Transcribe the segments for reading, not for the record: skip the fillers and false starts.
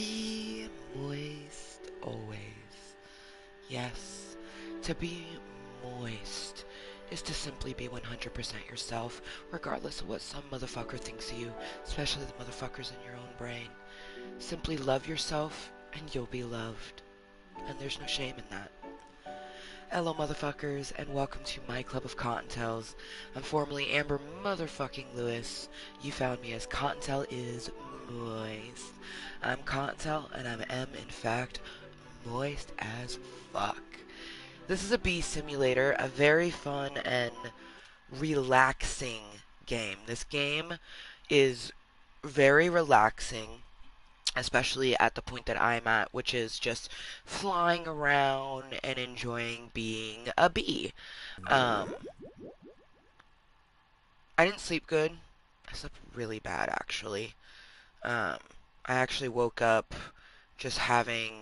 Be moist always. Yes, to be moist is to simply be 100% yourself, regardless of what some motherfucker thinks of you, especially the motherfuckers in your own brain. Simply love yourself, and you'll be loved. And there's no shame in that. Hello motherfuckers, and welcome to my club of Cottontales. I'm formerly Amber motherfucking Lewis. You found me as Cottontale is moist. I'm Cottontale, and I am in fact moist as fuck. This is a bee simulator, a very fun and relaxing game. This game is very relaxing, especially at the point that I'm at, which is just flying around and enjoying being a bee. I didn't sleep good. I slept really bad, actually. I actually woke up just having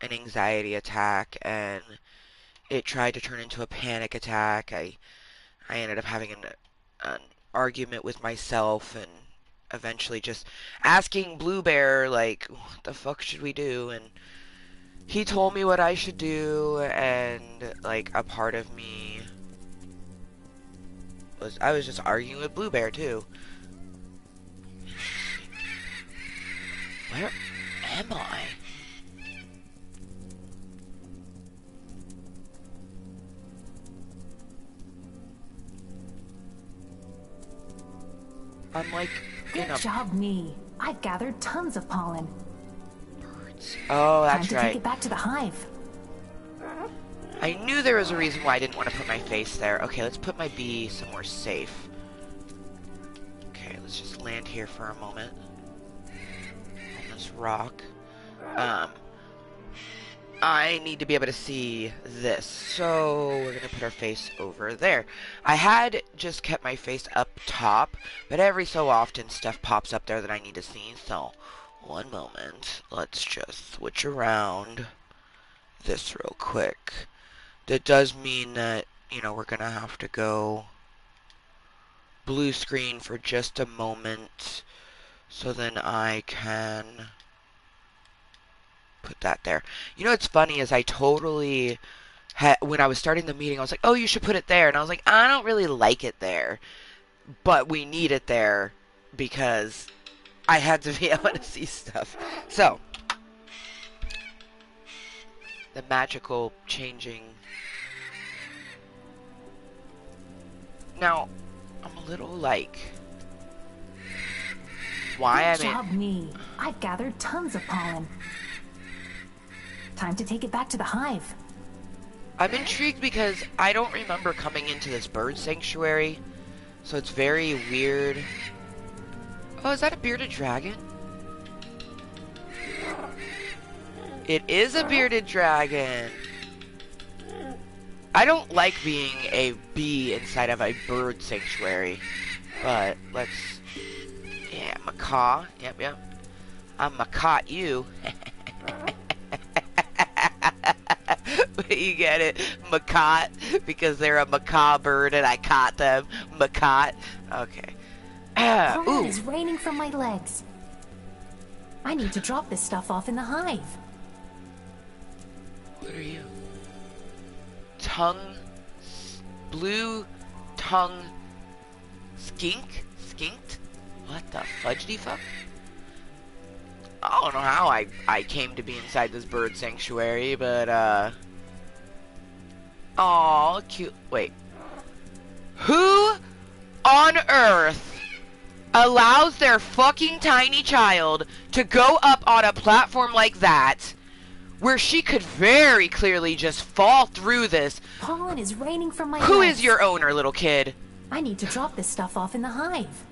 an anxiety attack, and it tried to turn into a panic attack. I ended up having an argument with myself, and eventually just asking Blue Bear, like, what the fuck should we do? And he told me what I should do, and, like, a part of me I was just arguing with Blue Bear, too. Where am I? I'm like Good job, me. I've gathered tons of pollen. Birds. Oh, that's Time to right. take it back to the hive. I knew there was a reason why I didn't want to put my face there. Okay, let's put my bee somewhere safe. Okay, let's just land here for a moment. On this rock. I need to be able to see this, so we're gonna put our face over there. I had just kept my face up top, but every so often stuff pops up there that I need to see, so one moment. Let's just switch around this real quick. That does mean that, you know, we're gonna have to go blue screen for just a moment, so then I can put that there. You know what's funny is I totally when I was starting the meeting, I was like, oh, you should put it there. And I was like, I don't really like it there. But we need it there because I had to be able to see stuff. So, the magical changing. Now, I'm a little like, why Good job, me. I've gathered tons of pollen. Time to take it back to the hive. I'm intrigued because I don't remember coming into this bird sanctuary, so it's very weird. Oh, is that a bearded dragon? It is a bearded dragon. I don't like being a bee inside of a bird sanctuary, but let's... Yeah, macaw. Yep. I'm macaw you. You get it? Macaw, because they're a macaw bird and I caught them. Macaw. Okay. Pollen is raining from my legs. I need to drop this stuff off in the hive. What are you? Blue tongue skink? Skinked? What the fudgedy fuck? I don't know how I came to be inside this bird sanctuary, but, aw, cute. Wait. Who on earth allows their fucking tiny child to go up on a platform like that, where she could very clearly just fall through this? Pollen is raining from my Who legs. is your owner, little kid? I need to drop this stuff off in the hive.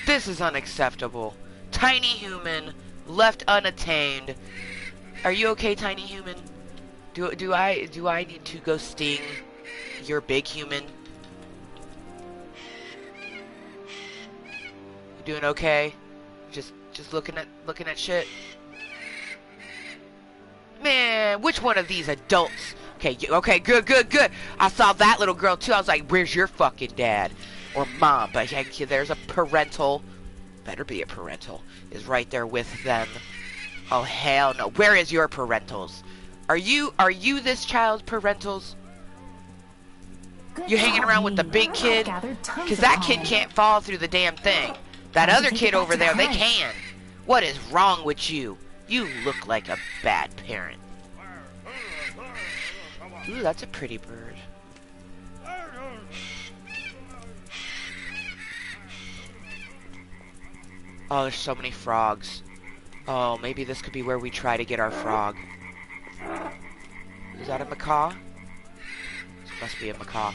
This is unacceptable. Tiny human, left unattained. Are you okay, tiny human? Do I need to go sting your big human? You doing okay? Just looking at shit. Man, which one of these adults? Okay, good. I saw that little girl too. I was like, where's your fucking dad or mom? But yeah, there's a parental better be a parental, is right there with them. Oh, hell no. Where is your parentals? Are you this child's parentals? You hanging around with the big kid? Because that kid can't fall through the damn thing. That other kid over there, they can. What is wrong with you? You look like a bad parent. Ooh, that's a pretty bird. Oh, there's so many frogs. Oh, maybe this could be where we try to get our frog. Is that a macaw? This must be a macaw.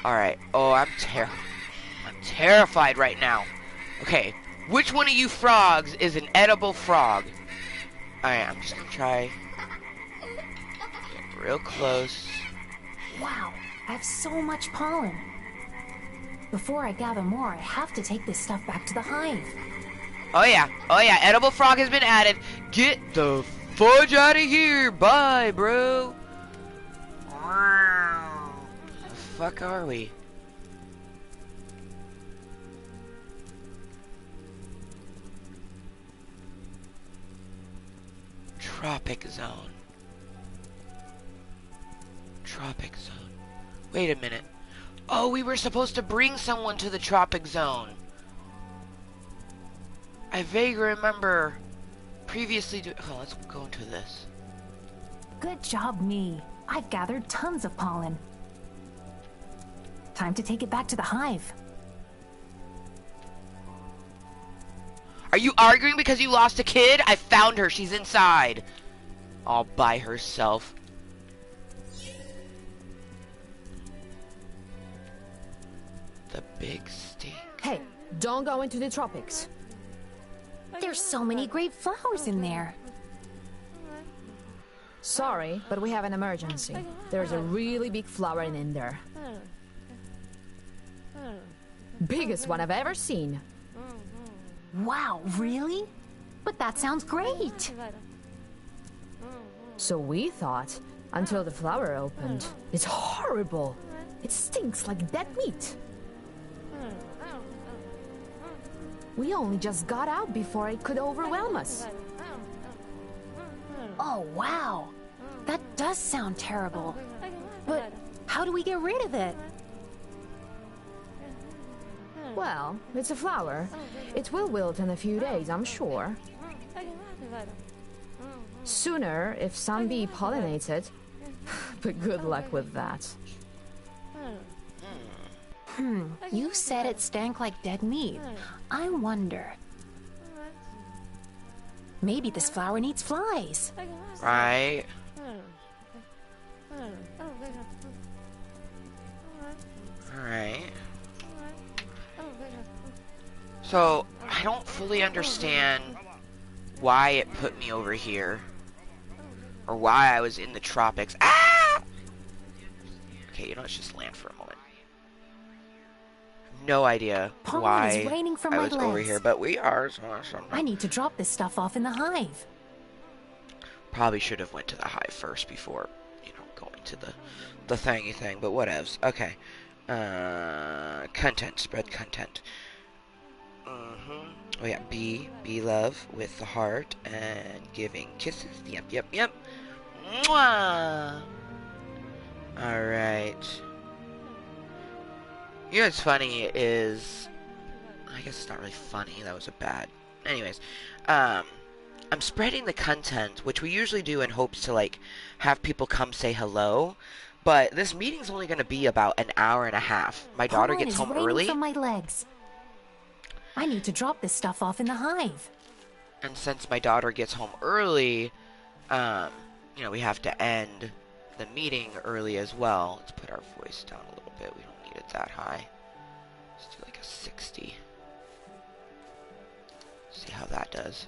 Alright. Oh, I'm terrified right now. Okay. Which one of you frogs is an edible frog? Alright, I'm just gonna try. Get real close. Wow, I have so much pollen. Before I gather more, I have to take this stuff back to the hive. Oh yeah, edible frog has been added. Get the fudge out of here. Bye, bro. Where the fuck are we? Tropic zone. Tropic zone. Wait a minute. Oh, we were supposed to bring someone to the tropic zone. I vaguely remember previously oh, let's go into this. Good job, me. I've gathered tons of pollen. Time to take it back to the hive. Are you arguing because you lost a kid? I found her. She's inside. All by herself. The big stink. Hey, don't go into the tropics. There's so many great flowers in there. Sorry, but we have an emergency. There's a really big flower in there. Biggest one I've ever seen. Wow, really? But that sounds great. So we thought, until the flower opened. It's horrible. It stinks like dead meat. We only just got out before it could overwhelm us. Oh, wow. That does sound terrible. But how do we get rid of it? Well, it's a flower. It will wilt in a few days, I'm sure. Sooner if some bee pollinates it. But good luck with that. You said it stank like dead meat. I wonder. Maybe this flower needs flies. Right. Alright. So, I don't fully understand why it put me over here. Or why I was in the tropics. Ah! Okay, you know, let's just land for a moment. No idea why I was over here, but we are. So I need to drop this stuff off in the hive. Probably should have went to the hive first before, you know, going to the thingy thing, but whatevs. Okay. Content, spread content. Oh yeah, be love with the heart and giving kisses. Yep. Mwah! Alright. You know what's funny is, I guess it's not really funny, that was a bad, anyways, I'm spreading the content, which we usually do in hopes to, like, have people come say hello, but this meeting's only going to be about an hour and a half. My daughter gets home early. From my legs. I need to drop this stuff off in the hive. And since my daughter gets home early, you know, we have to end the meeting early as well. Let's put our voice down a little bit. We don't need it that high. Let's do like a 60. See how that does.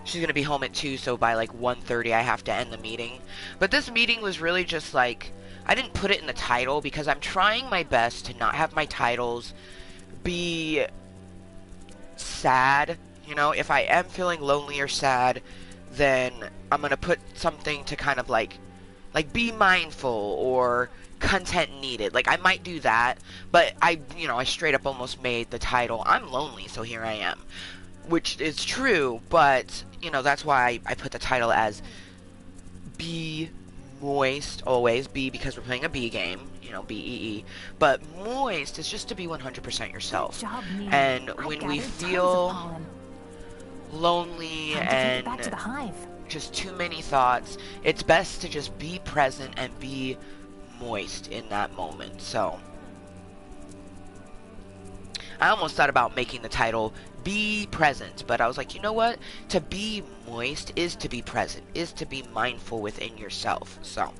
She's gonna be home at 2, so by like 1:30 I have to end the meeting. But this meeting was really just like, I didn't put it in the title because I'm trying my best to not have my titles be sad. You know, if I am feeling lonely or sad, then I'm gonna put something to kind of like be mindful, or, content needed. Like, I might do that, but I straight up almost made the title, I'm lonely, so here I am. Which is true, but, that's why I put the title as Be Mooiisstt Always. Be because we're playing a B game, B-E-E. But Mooiisstt is just to be 100% yourself. And when we feel lonely and just too many thoughts, it's best to just be present and be moist in that moment. So I almost thought about making the title Be Present, but I was like, you know what? To be moist is to be present, is to be mindful within yourself. So,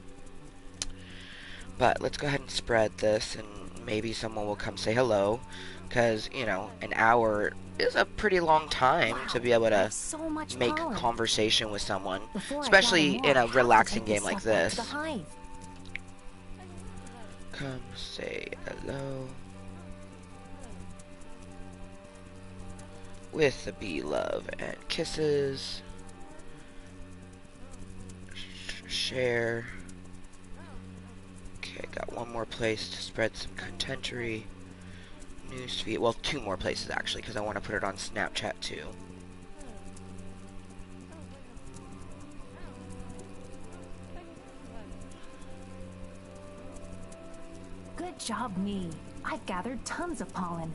but let's go ahead and spread this, and maybe someone will come say hello, because, an hour is a pretty long time to be able to make conversation with someone, especially in a relaxing game like this. Come say hello with the bee love and kisses. Share. Okay, got one more place to spread some contentery. Newsfeed. Well, two more places actually, because I want to put it on Snapchat too. Good job, me. I've gathered tons of pollen.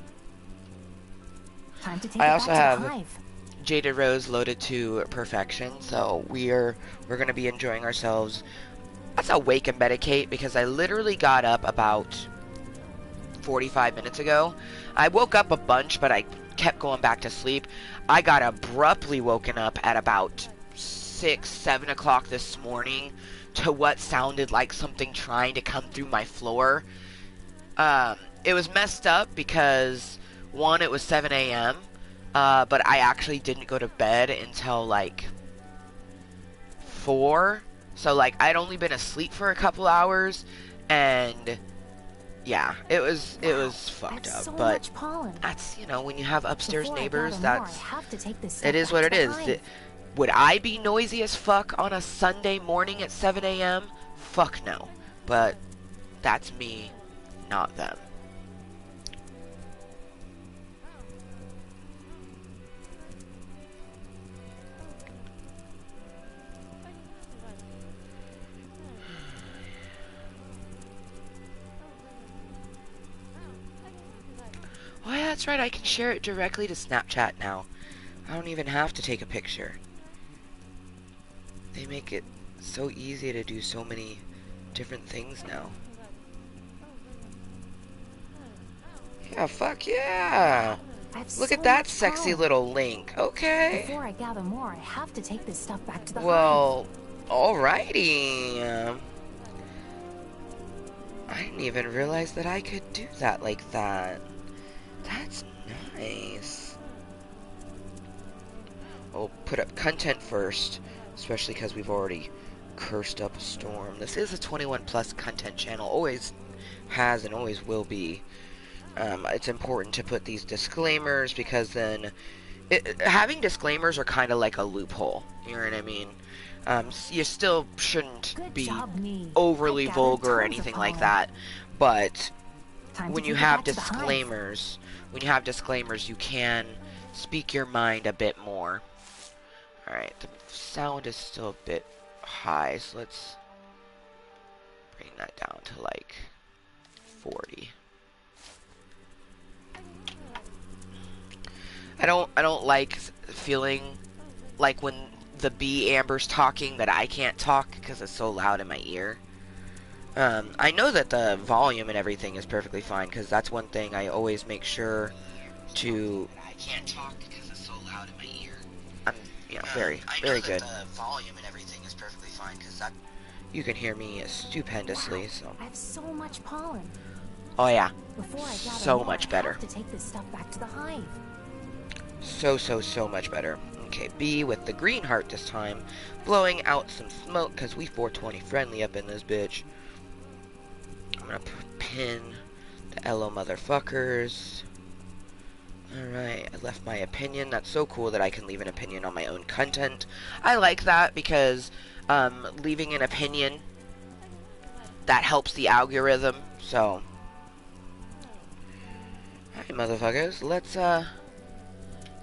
Time to take I it also back to the have hive. Jaded Rose loaded to perfection, so we're gonna be enjoying ourselves. That's a wake and medicate, because I literally got up about 45 minutes ago. I woke up a bunch, but I kept going back to sleep. I got abruptly woken up at about 6, 7 o'clock this morning to what sounded like something trying to come through my floor. It was messed up because, one, it was 7 a.m., but I actually didn't go to bed until, like, 4. So, like, I'd only been asleep for a couple hours, and yeah, it was fucked up. So but pollen. that's, when you have upstairs Before neighbors, it is what it is. Would I be noisy as fuck on a Sunday morning at 7 a.m.? Fuck no. But that's me, not them. Oh yeah, that's right, I can share it directly to Snapchat now. I don't even have to take a picture. They make it so easy to do so many different things now. Yeah, fuck yeah! Look at that sexy little link. Okay. Before I gather more, I have to take this stuff back to the Well, alrighty. I didn't even realize that I could do that like that. That's nice. I'll put up content first, especially because we've already cursed up a storm. This is a 21+ content channel, always has and always will be. It's important to put these disclaimers, because then having disclaimers are kind of like a loophole, you know what I mean? You still shouldn't be overly vulgar or anything like that, but when you have disclaimers, you can speak your mind a bit more. Alright, the sound is still a bit high, so let's bring that down to like 40. I don't like feeling like when the bee Amber's talking that I can't talk because it's so loud in my ear. I know that the volume and everything is perfectly fine, because that's one thing I always make sure to. I can't talk because it's so loud in my ear. I'm, very, very good. The volume and everything is perfectly fine, because that you can hear me stupendously. Wow, so I have so much pollen. Oh yeah, Before I so more, much I better. have to take this stuff back to the hive. So much better. Okay, B with the green heart this time, blowing out some smoke, because we 420 friendly up in this bitch. I'm gonna pin the hello motherfuckers. Alright, I left my opinion. That's so cool that I can leave an opinion on my own content. I like that, because leaving an opinion that helps the algorithm. So, alright, motherfuckers, let's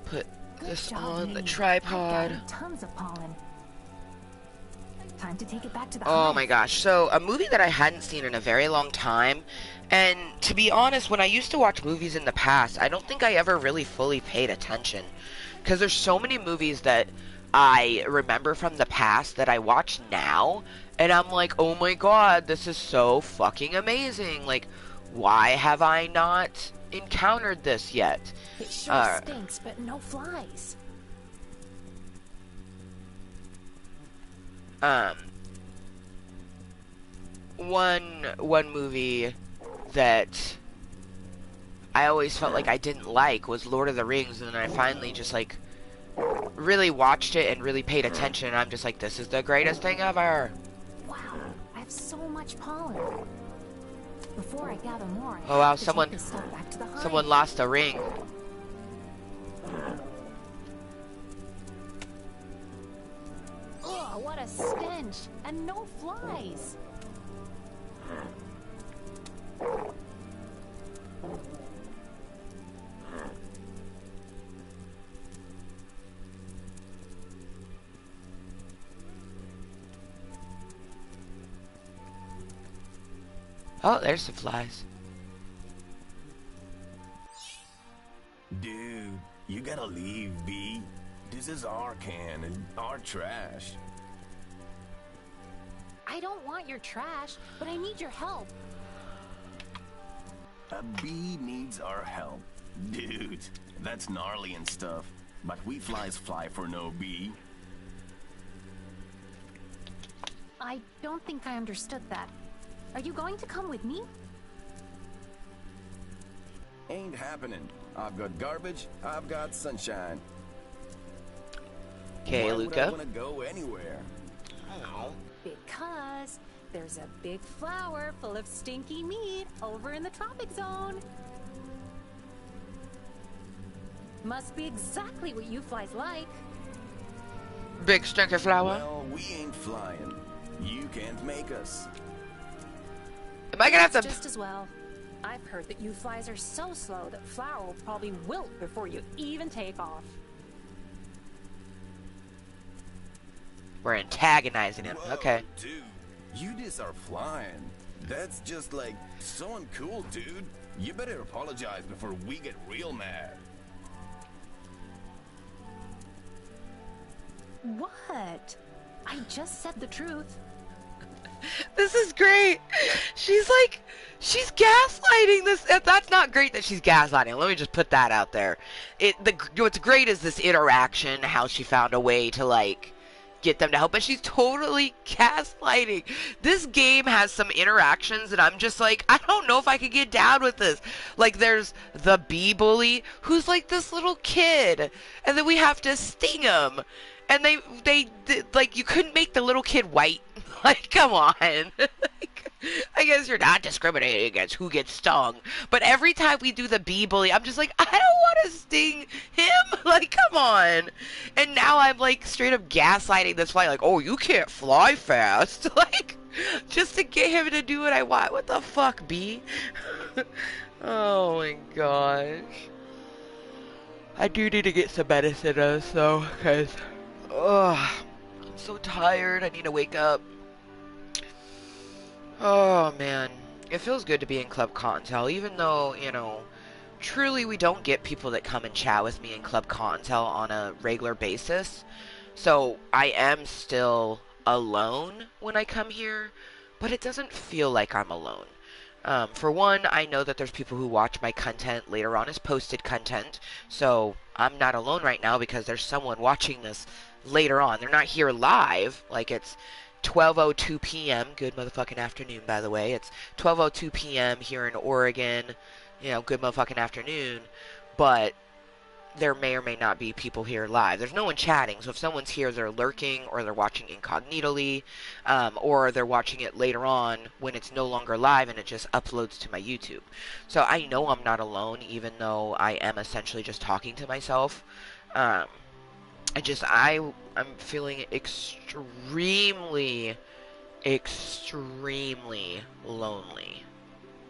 put this on the tripod. Tons of pollen. Time to take it back to the Oh hive. my gosh, so a movie that I hadn't seen in a very long time, and to be honest, when I used to watch movies in the past, I don't think I ever really fully paid attention, because there's so many movies that I remember from the past that I watch now, and I'm like, oh my god, this is so fucking amazing, like, why have I not encountered this yet? It sure stinks, but no flies. One movie that I always felt like I didn't like was Lord of the Rings, and then I finally just like really watched it and really paid attention, and I'm just like, this is the greatest thing ever. Wow, I have so much pollen. Before I gather more, Oh wow, have to take this stuff back to the hive. someone lost a ring. Ugh, what a stench! And no flies! Oh, there's some flies. Dude, you gotta leave, B. This is our can and our trash. I don't want your trash, but I need your help. A bee needs our help. Dude, that's gnarly and stuff. But we flies fly for no bee. I don't think I understood that. Are you going to come with me? Ain't happening. I've got garbage, I've got sunshine. Okay, Why would I Luca. wanna go anywhere? Oh. Because there's a big flower full of stinky meat over in the tropic zone. Must be exactly what you flies like. Big stinky flower. Well, we ain't flying. You can't make us. Am I gonna have It's to... just as well. I've heard that you flies are so slow that flower will probably wilt before you even take off. We're antagonizing him. Whoa, Okay. dude, you just are flying. That's just like so uncool, dude. You better apologize before we get real mad. What? I just said the truth. This is great. She's gaslighting this. That's not great that she's gaslighting. Let me just put that out there. What's great is this interaction, how she found a way to, like, get them to help, but she's totally gaslighting. This game has some interactions that I'm just like, I don't know if I could get down with this. Like, there's the bee bully, who's like this little kid, and then we have to sting him. And they like, you couldn't make the little kid white. Like, come on. Like, I guess you're not discriminating against who gets stung. But every time we do the bee bully, I'm just like, I don't want to sting him. Like, come on. And now I'm, like, straight up gaslighting this fly. Like, oh, you can't fly fast. Like, just to get him to do what I want. What the fuck, bee? Oh, my gosh. I do need to get some medicine, though, because... ugh, I'm so tired. I need to wake up. Oh, man. It feels good to be in Club Kottontale, even though, you know, truly we don't get people that come and chat with me in Club Kottontale on a regular basis. So I am still alone when I come here, but it doesn't feel like I'm alone. For one, I know that there's people who watch my content later on as posted content, so I'm not alone right now because there's someone watching this later on. They're not here live. Like, it's 12:02 p.m. Good motherfucking afternoon, by the way. It's 12:02 p.m. here in Oregon. You know, good motherfucking afternoon. But there may or may not be people here live. There's no one chatting, so if someone's here, they're lurking, or they're watching incognitally, or they're watching it later on when it's no longer live and it just uploads to my YouTube. So I know I'm not alone, even though I am essentially just talking to myself. I'm feeling extremely extremely lonely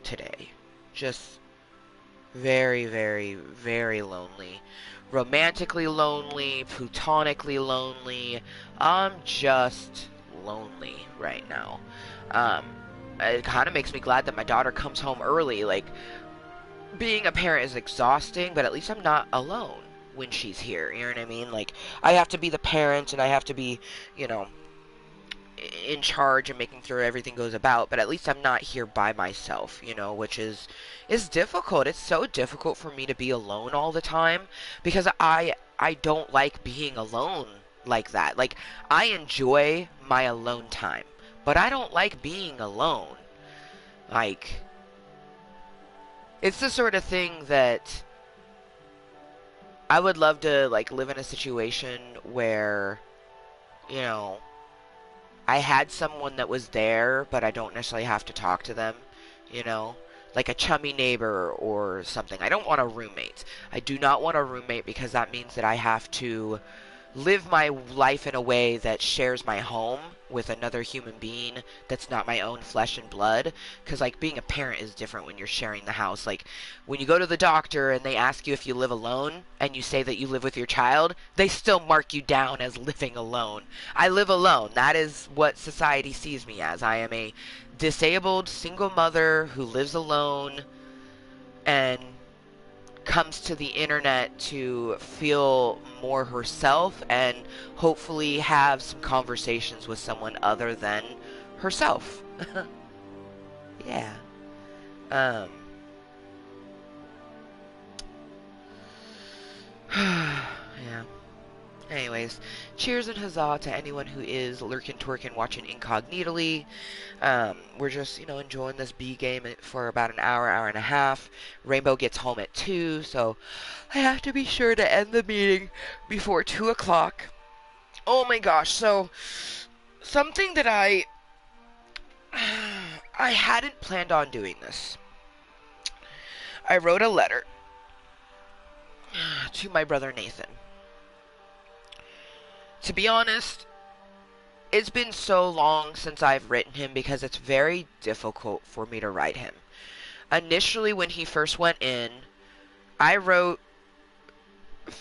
today. Just very, very, very lonely. Romantically lonely, platonically lonely. I'm just lonely right now. Um, it kind of makes me glad that my daughter comes home early. Like, being a parent is exhausting, but at least I'm not alone when she's here. You know what I mean? Like, I have to be the parent and I have to be, you know, in charge and making sure everything goes about, but at least I'm not here by myself, you know, which is difficult. It's so difficult for me to be alone all the time because I don't like being alone like that. Like, I enjoy my alone time, but I don't like being alone. Like, it's the sort of thing that I would love to, like, live in a situation where, you know, I had someone that was there, but I don't necessarily have to talk to them, you know, like a chummy neighbor or something. I don't want a roommate. I do not want a roommate because that means that I have to live my life in a way that shares my home with another human being that's not my own flesh and blood. Because, like, being a parent is different when you're sharing the house. Like, when you go to the doctor and they ask you if you live alone and you say that you live with your child, they still mark you down as living alone. I live alone. That is what society sees me as. I am a disabled single mother who lives alone and comes to the internet to feel more herself and hopefully have some conversations with someone other than herself. Yeah. Yeah. Anyways, cheers and huzzah to anyone who is lurking, twerking, watching incognitally. We're just, you know, enjoying this B game for about an hour, hour and a half. Rainbow gets home at 2, so I have to be sure to end the meeting before 2 o'clock. Oh my gosh, so something that I hadn't planned on doing this. I wrote a letter to my brother Nathan. To be honest, it's been so long since I've written him because it's very difficult for me to write him. Initially, when he first went in,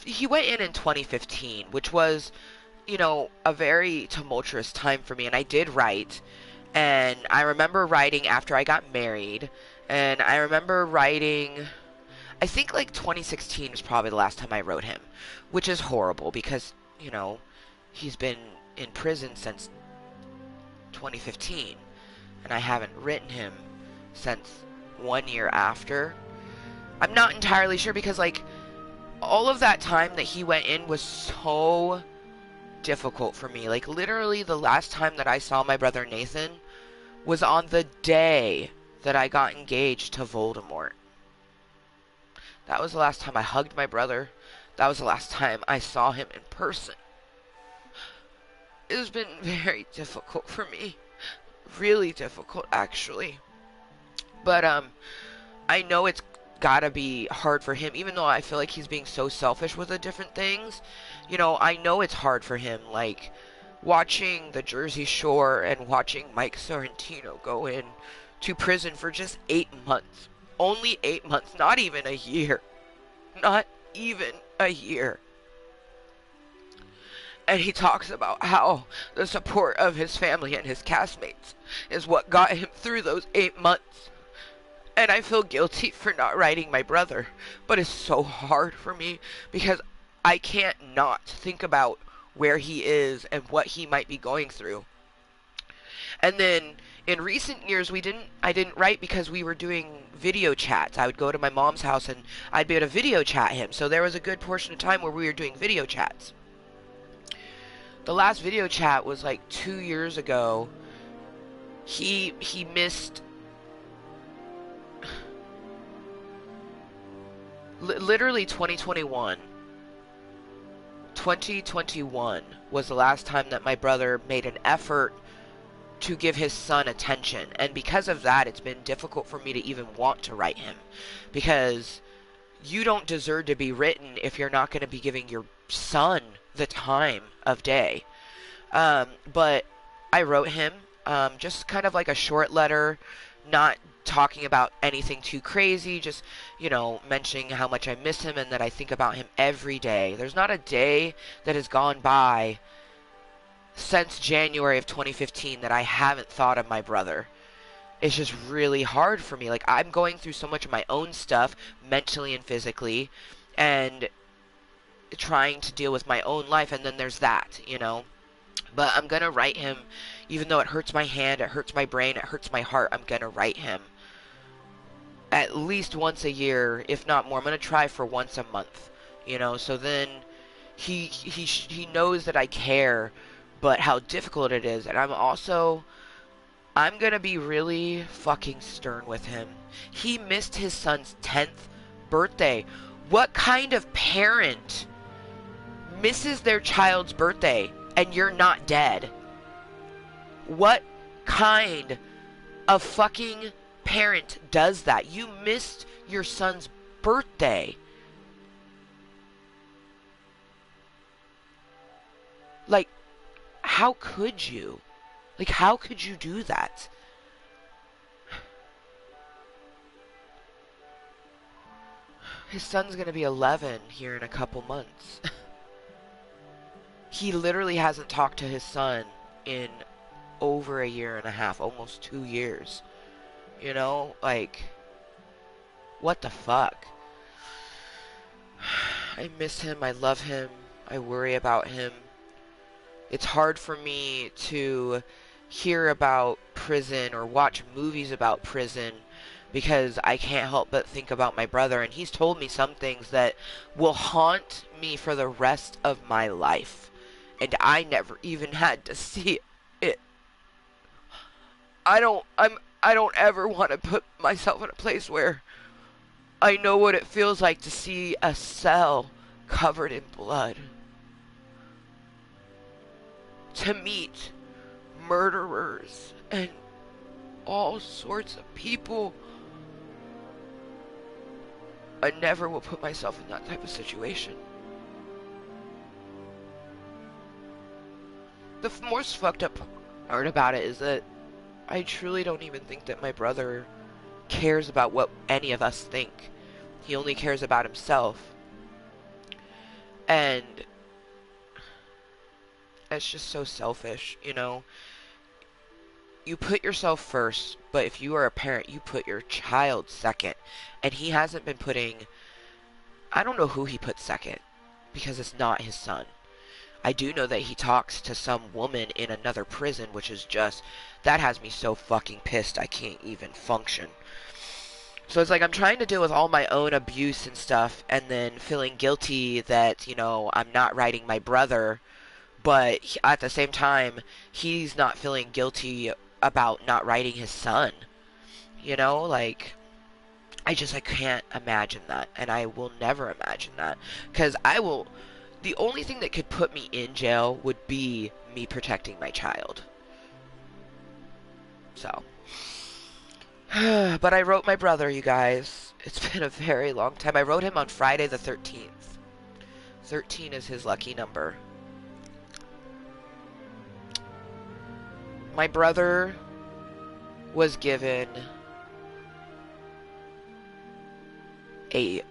he went in 2015, which was, you know, a very tumultuous time for me, and I did write, and I remember writing after I got married, and I remember writing, I think like 2016 was probably the last time I wrote him, which is horrible because, you know, he's been in prison since 2015, and I haven't written him since 1 year after. I'm not entirely sure because, like, all of that time that he went in was so difficult for me. Like, literally the last time that I saw my brother Nathan was on the day that I got engaged to Voldemort. That was the last time I hugged my brother. That was the last time I saw him in person. It's been very difficult for me. Really difficult, actually. But, I know it's gotta be hard for him, even though I feel like he's being so selfish with the different things. You know, I know it's hard for him, like, watching the Jersey Shore and watching Mike Sorrentino go in to prison for just 8 months. Only 8 months, not even a year. Not even a year. And he talks about how the support of his family and his castmates is what got him through those 8 months. And I feel guilty for not writing my brother. But it's so hard for me because I can't not think about where he is and what he might be going through. And then in recent years, I didn't write because we were doing video chats. I would go to my mom's house and I'd be able to video chat him. So there was a good portion of time where we were doing video chats. The last video chat was like 2 years ago. He missed literally 2021. 2021 was the last time that my brother made an effort to give his son attention. And because of that, it's been difficult for me to even want to write him. Because you don't deserve to be written if you're not going to be giving your son the time of day. But I wrote him. Just kind of like a short letter, not talking about anything too crazy, just, mentioning how much I miss him and that I think about him every day. There's not a day that has gone by since January of 2015 that I haven't thought of my brother. It's just really hard for me. Like, I'm going through so much of my own stuff, mentally and physically, and trying to deal with my own life, and then there's that, But I'm gonna write him, even though it hurts my hand, it hurts my brain, it hurts my heart, I'm gonna write him. At least once a year, if not more. I'm gonna try for once a month, so then he knows that I care, but how difficult it is. And I'm gonna be really fucking stern with him. He missed his son's 10th birthday. What kind of parent misses their child's birthday and you're not dead? What kind of fucking parent does that? You missed your son's birthday. Like, how could you? Like, how could you do that? His son's gonna be 11 here in a couple months. He literally hasn't talked to his son in over a year and a half, almost 2 years. Like, what the fuck? I miss him, I love him, I worry about him. It's hard for me to hear about prison or watch movies about prison because I can't help but think about my brother, and he's told me some things that will haunt me for the rest of my life. And I never even had to see it. I don't ever want to put myself in a place where I know what it feels like to see a cell covered in blood. To meet murderers and all sorts of people. I never will put myself in that type of situation. The most fucked up part about it is that I truly don't even think that my brother cares about what any of us think. He only cares about himself. And it's just so selfish, You put yourself first, but if you are a parent, you put your child second. And he hasn't been putting... I don't know who he put second, because it's not his son. I do know that he talks to some woman in another prison, which is just... That has me so fucking pissed I can't even function. So it's like I'm trying to deal with all my own abuse and stuff, and then feeling guilty that, I'm not writing my brother, but at the same time, he's not feeling guilty about not writing his son. Like, I can't imagine that, and I will never imagine that, because the only thing that could put me in jail would be me protecting my child. So. But I wrote my brother, you guys. It's been a very long time. I wrote him on Friday the 13th. 13 is his lucky number. My brother was given a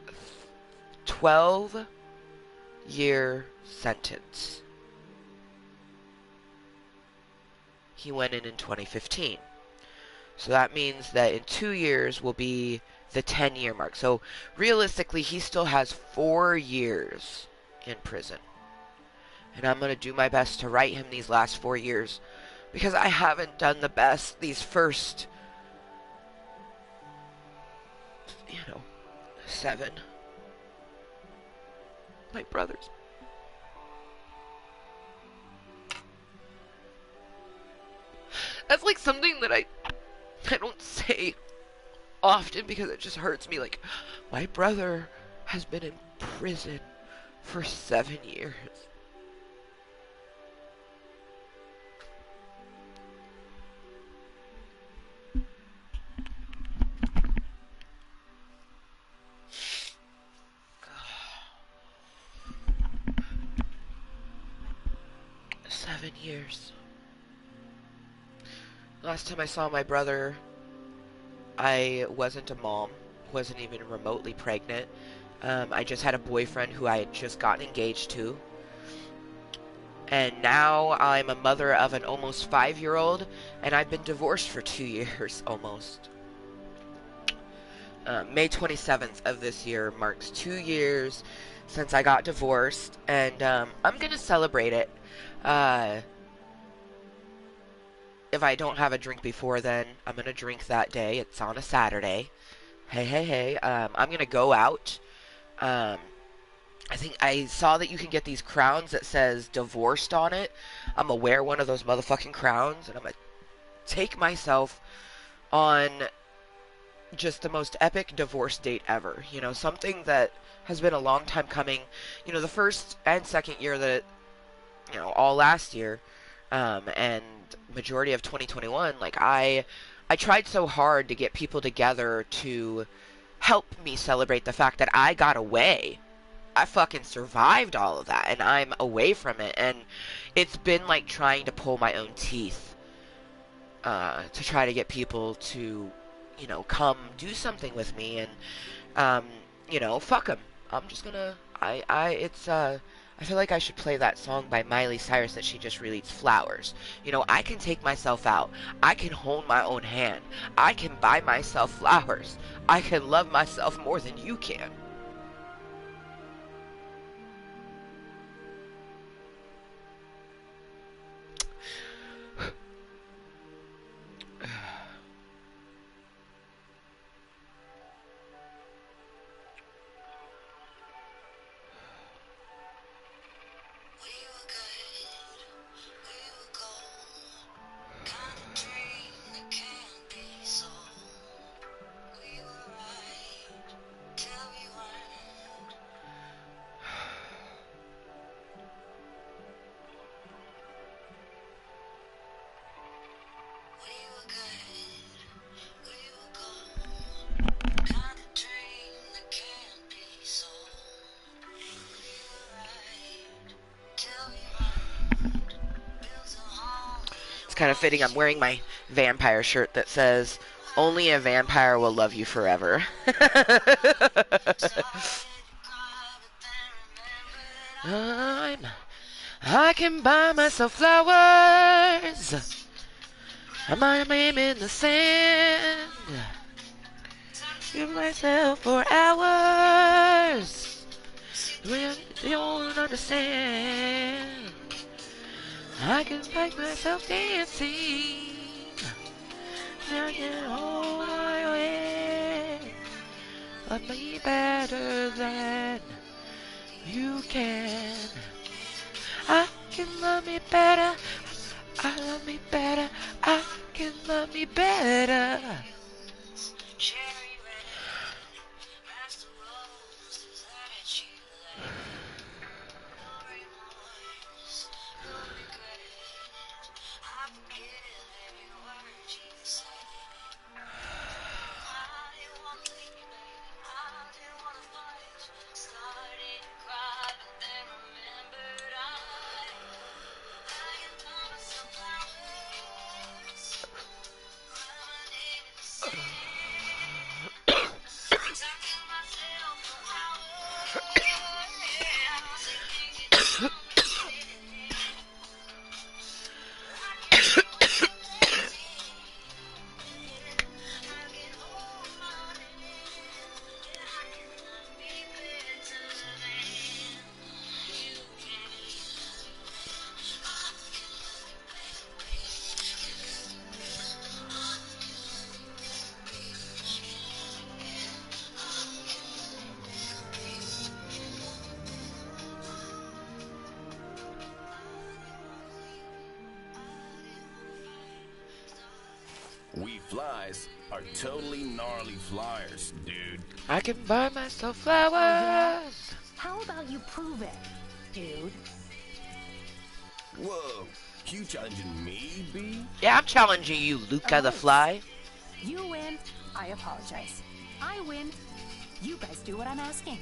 12-year sentence. He went in 2015. So that means that in 2 years will be the 10-year mark. So realistically, he still has 4 years in prison. And I'm going to do my best to write him these last 4 years, because I haven't done the best these first, 7. My brothers. That's like something that I don't say often because it just hurts me. Like, my brother has been in prison for 7 years. Last time I saw my brother, I wasn't a mom, wasn't even remotely pregnant. I just had a boyfriend who I had just gotten engaged to. And now I'm a mother of an almost 5-year-old, and I've been divorced for 2 years almost. May 27th of this year marks 2 years since I got divorced, and I'm going to celebrate it. If I don't have a drink before then, I'm going to drink that day. It's on a Saturday. Hey, hey, hey. I'm going to go out. I think I saw that you can get these crowns that says divorced on it. I'm going to wear one of those motherfucking crowns, and I'm going to take myself on just the most epic divorce date ever. You know, something that has been a long time coming. You know, the first and second year that, you know, all last year, and majority of 2021, like, I tried so hard to get people together to help me celebrate the fact that I got away. I fucking survived all of that, and I'm away from it, and it's been like trying to pull my own teeth, to try to get people to, you know, come do something with me, and, you know, fuck them. I'm just gonna, I feel like I should play that song by Miley Cyrus that she just released, Flowers. You know, I can take myself out. I can hold my own hand. I can buy myself flowers. I can love myself more than you can. It's kind of fitting. I'm wearing my vampire shirt that says, "Only a vampire will love you forever." I can buy myself flowers. I'm my name in the sand. Give myself for hours. You don't understand. I can make myself dancing. I can hold my way. Love me better than you can. I can love me better. I love me better. I can love me better. We flies are totally gnarly flyers, dude. I can buy myself flowers. How about you prove it, dude? Whoa, you challenging me, B? Yeah, I'm challenging you, Luca the Fly. You win. I apologize. I win. You guys do what I'm asking.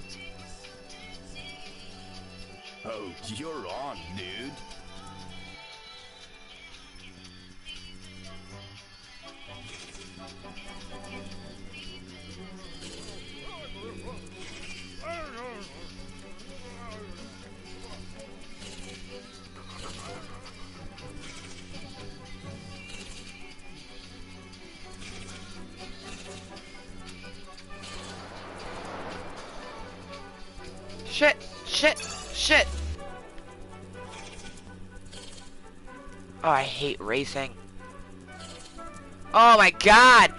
Oh, you're on, dude. Shit! Shit! Shit! Oh, I hate racing. Oh my god!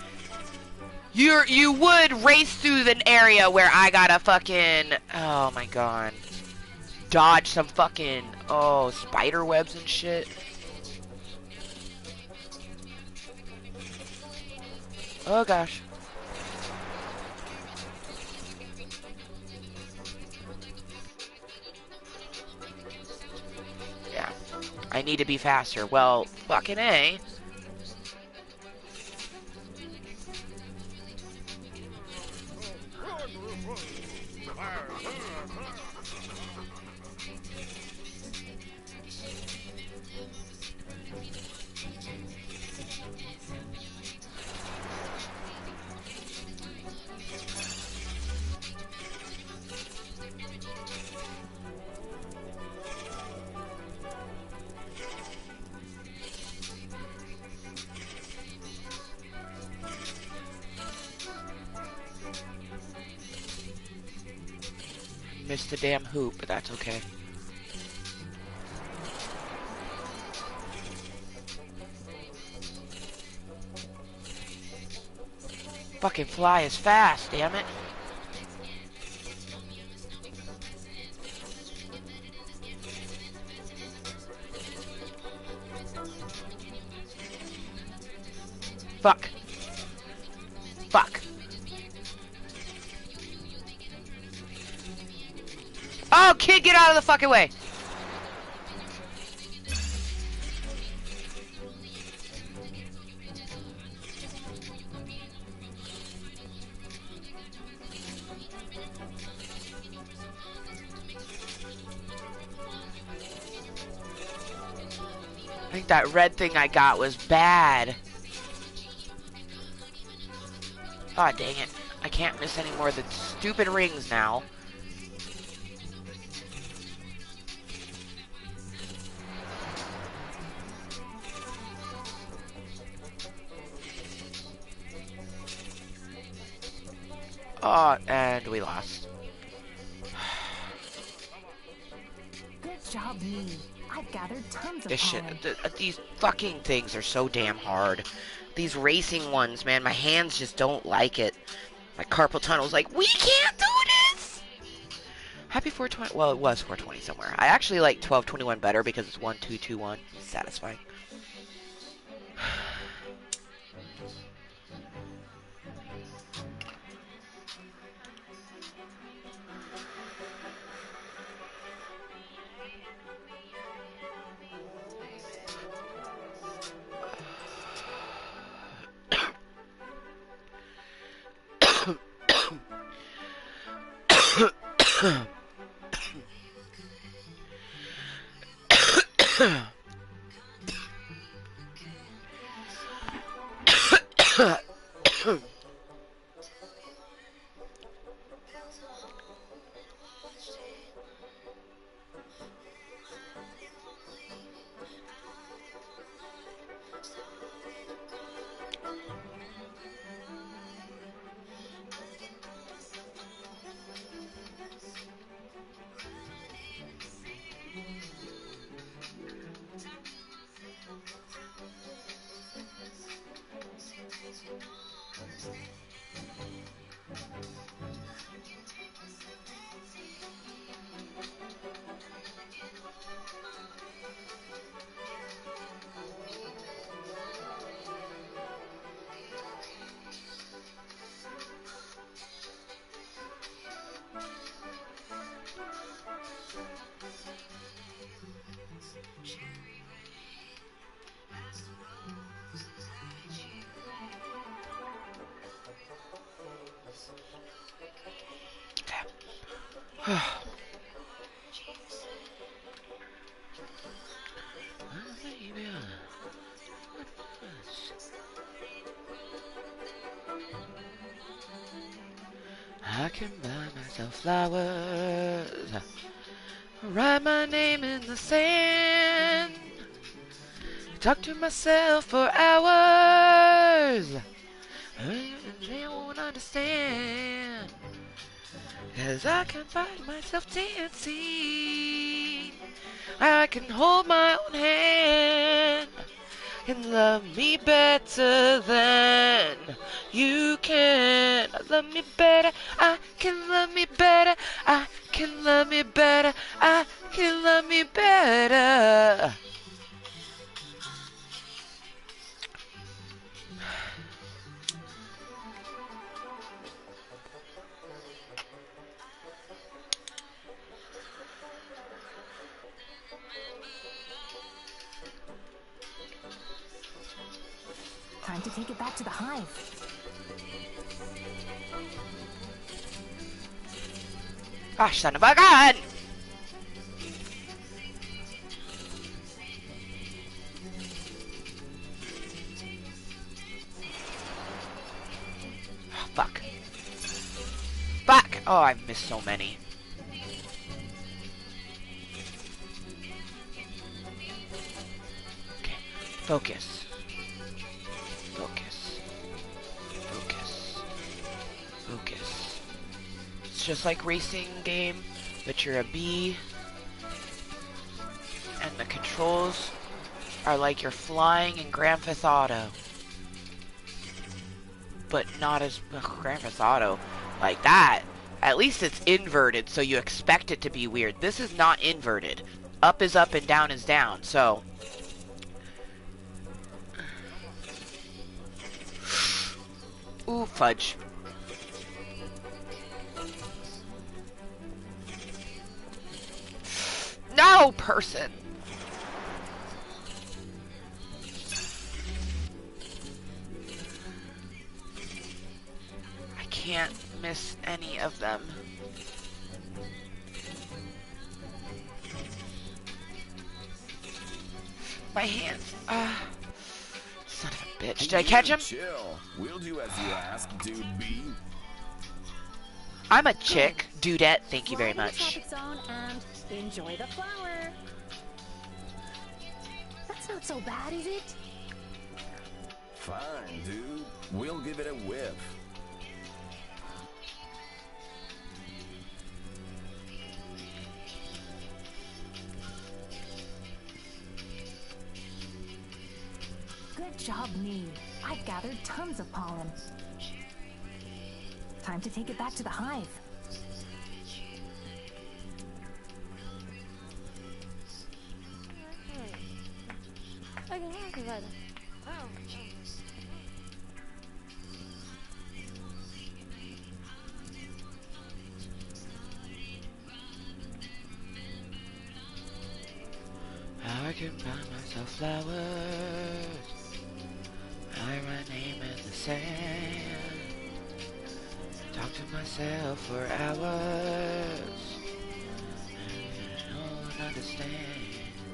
You would race through the area where I gotta fucking... Oh my god. Dodge some fucking... Oh, spider webs and shit. Oh gosh. Yeah. I need to be faster. Well, fucking A. Missed the damn hoop, but that's okay. Fucking fly is fast, damn it. Fuck. Fuck. Oh, kid, get out of the fucking way! I think that red thing I got was bad. Aw, dang it. I can't miss any more of the stupid rings now. Oh, and we lost. Good job, me. I've gathered tons of This shit, pollen. these fucking things are so damn hard. These racing ones, man, my hands just don't like it. My carpal tunnel's like, we can't do this! Happy 420, well, it was 420 somewhere. I actually like 1221 better because it's 1221. Satisfying. I can buy myself flowers, write my name in the sand, talk to myself for hours, and they won't understand. 'Cause I can find myself dancing. I can hold my own hand and love me better than you can. Love me better, I can love me better, I can love me better, I can love me better. Time to take it back to the hive. Gosh, son of a gun! Oh, fuck. Fuck! Oh, I've missed so many. Okay, focus. Focus. Focus. Focus. It's just like racing game, but you're a bee. And the controls are like you're flying in Grand Theft Auto. But not as Grand Theft Auto like that. At least it's inverted, so you expect it to be weird. This is not inverted. Up is up and down is down, so... Ooh, fudge. No, person! I can't miss any of them. My hands. Son of a bitch. Did I catch him? Chill. We'll do as you ask, dude B. I'm a chick. Dudette, thank you very much. Zone and enjoy the flower. That's not so bad, is it? Fine, dude. We'll give it a whiff. Good job, me. I've gathered tons of pollen. Time to take it back to the hive. I can buy myself flowers. I write my name in the sand. Talk to myself for hours. And I don't understand.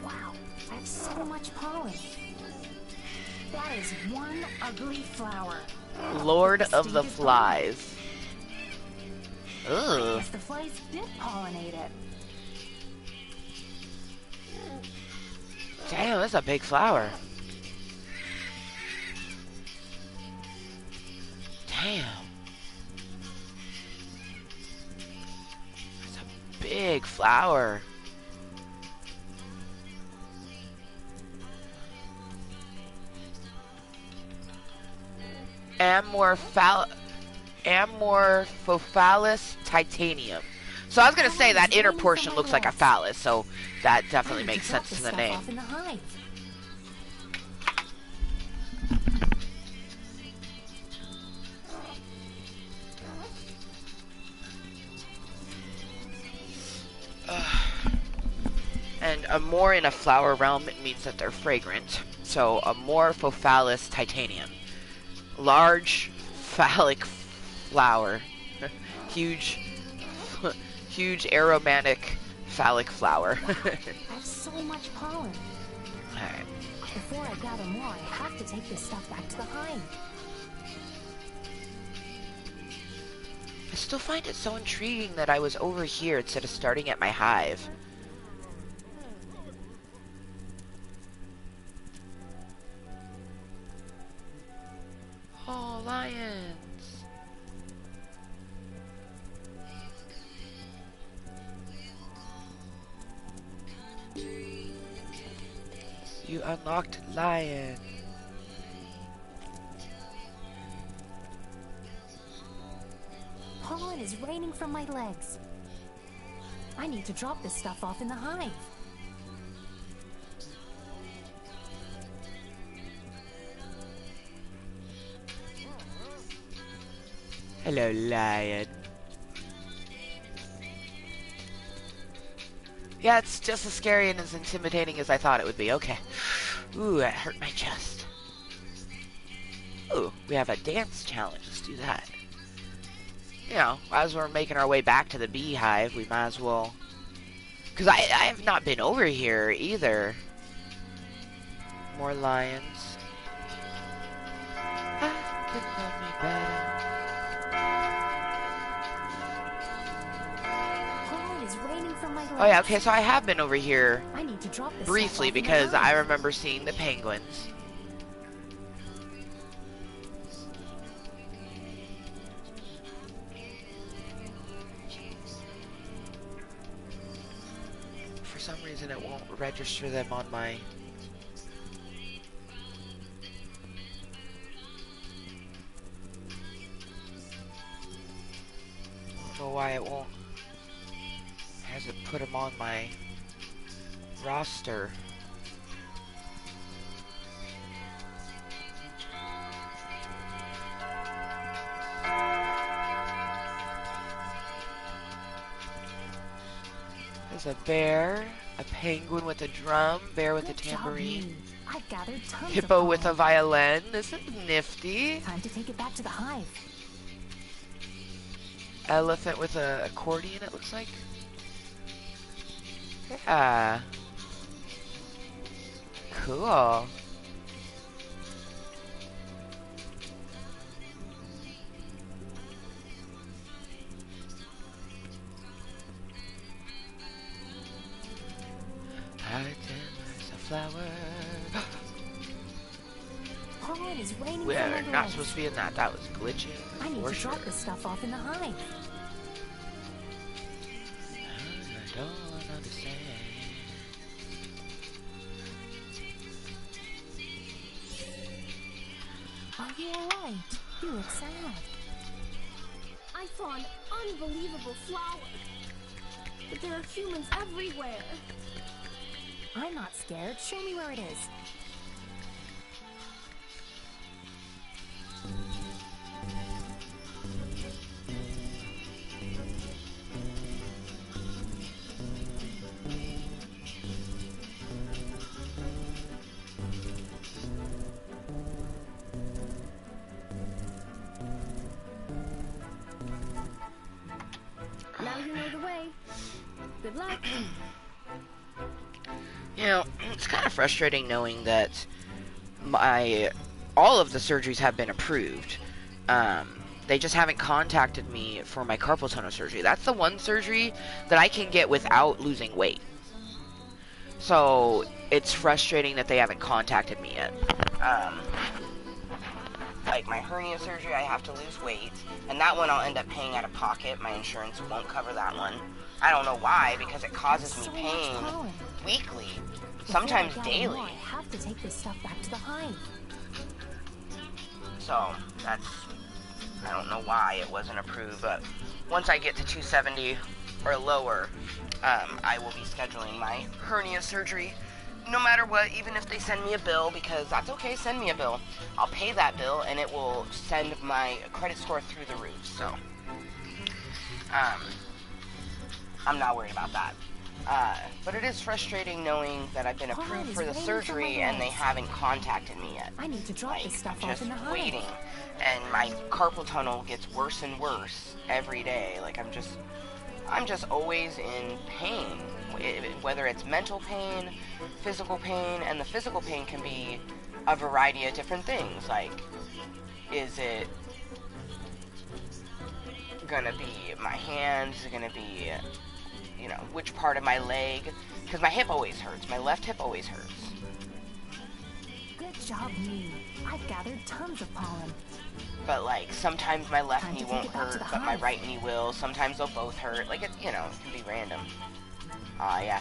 Wow, I have so much pollen. That is one ugly flower. Lord of the Flies. Ugh. Guess the flies did pollinate it. Damn, that's a big flower. Damn. That's a big flower. Amorphophallus titanium. So I was gonna say that inner portion looks like a phallus, so that definitely makes sense to the name. And amor in a flower realm means that they're fragrant. So amorphophallus titanium. Large phallic flower. Huge huge aromatic phallic flower. Wow, I have so much pollen. Alright. Before I gather more, I have to take this stuff back to the hive. I still find it so intriguing that I was over here instead of starting at my hive. Oh, lions. unlocked lion. Pollen is raining from my legs. I need to drop this stuff off in the hive. Hello, lion. Yeah, it's just as scary and as intimidating as I thought it would be. Okay. Ooh, that hurt my chest. Ooh, we have a dance challenge. Let's do that. You know, as we're making our way back to the beehive, we might as well... Because I have not been over here either. More lions. I can love me better. Oh yeah, okay, so I have been over here briefly because I remember seeing the penguins. For some reason it won't register them on my... I don't know why it won't. Hasn't put them on my roster. There's a bear, a penguin with a drum, bear with a tambourine, I've gathered tons hippo of with a violin. This is nifty. Time to take it back to the hive. Elephant with a accordion, it looks like. Yeah. Cool. I tend as a flower. Pollen is raining. We're not supposed to be in that. That was glitching. I need to sure. drop this stuff off in the hive. I don't understand. Are you alright? You look sad. I saw an unbelievable flower. But there are humans everywhere. I'm not scared. Show me where it is. Now you know the way. Good luck. You know, it's kind of frustrating knowing that all of the surgeries have been approved. They just haven't contacted me for my carpal tunnel surgery. That's the one surgery that I can get without losing weight. So it's frustrating that they haven't contacted me yet. Like my hernia surgery, I have to lose weight, and that one I'll end up paying out of pocket. My insurance won't cover that one. I don't know why, because it causes me pain weekly, sometimes daily. I have to take this stuff back to the hive. So that's, I don't know why it wasn't approved, but once I get to 270 or lower, I will be scheduling my hernia surgery. No matter what, even if they send me a bill, because that's okay, send me a bill. I'll pay that bill, and it will send my credit score through the roof, so. I'm not worried about that. But it is frustrating knowing that I've been approved for the surgery, and they haven't contacted me yet. I need to drop this stuff off in the hive. Waiting, and my carpal tunnel gets worse and worse every day. Like, I'm just always in pain. Whether it's mental pain, physical pain, and the physical pain can be a variety of different things. Like, is it gonna be my hands? Is it gonna be, you know, which part of my leg? Because my hip always hurts. My left hip always hurts. Good job, me. I've gathered tons of pollen. But, like, sometimes my left knee won't hurt, but my right knee will. Sometimes they'll both hurt. Like, it, you know, it can be random. Yeah.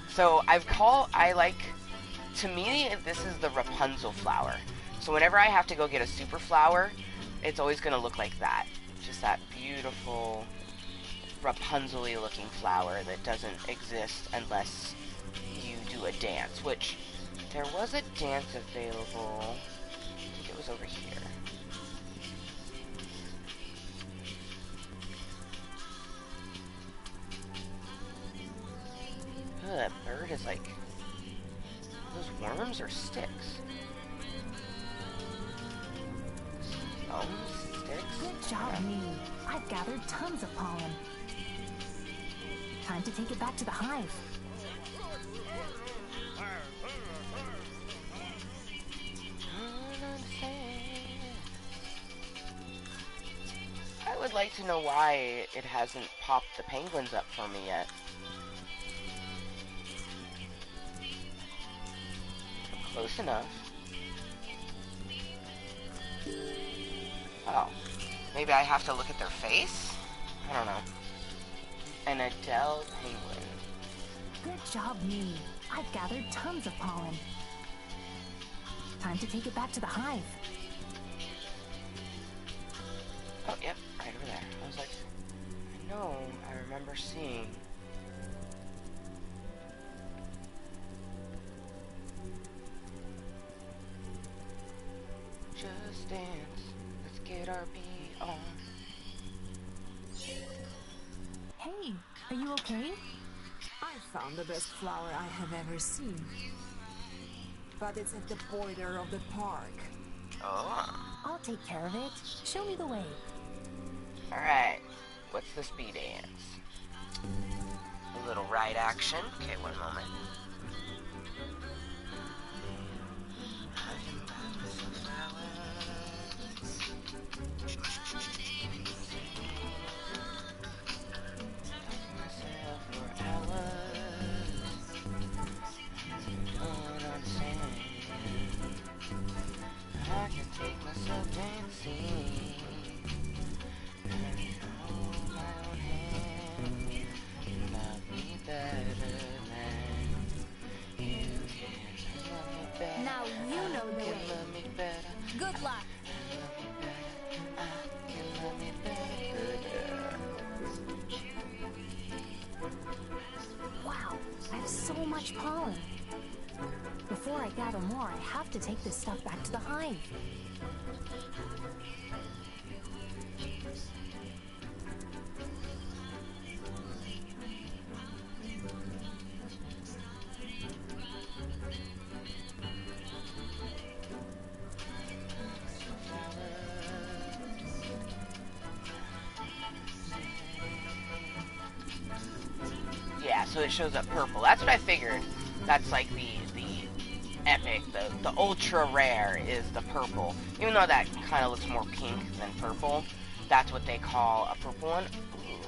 So, I like To me, this is the Rapunzel flower. So whenever I have to go get a super flower, it's always going to look like that. Just that beautiful Rapunzel-y looking flower that doesn't exist unless you do a dance, which there was a dance available. I think it was over here. Oh, that bird is like... Those worms or sticks? Sticks? Good job, me. I've gathered tons of pollen. Time to take it back to the hive. I would like to know why it hasn't popped the penguins up for me yet. Close enough. Oh. Maybe I have to look at their face? I don't know. An Adele penguin. Good job, me. I've gathered tons of pollen. Time to take it back to the hive. Oh, yep, right over there. I was like, I know, I remember seeing. Just dance, let's get our beat on. Hey, are you okay? I found the best flower I have ever seen. But it's at the border of the park. Oh. I'll take care of it. Show me the way. Alright, what's the speed dance? A little right action. Okay, one moment. I can take myself dancing. Hold my own hand. Love me better than you can. Love me better. Now you know the Can way. love me better. Good luck. Love me better. I can love me better. Wow, I have so much pollen. Before I gather more, I have to take this stuff back to the hive. Yeah, so it shows up purple. That's what I figured. That's like the epic, the ultra rare is the purple. Even though that kind of looks more pink than purple, that's what they call a purple one. Ooh.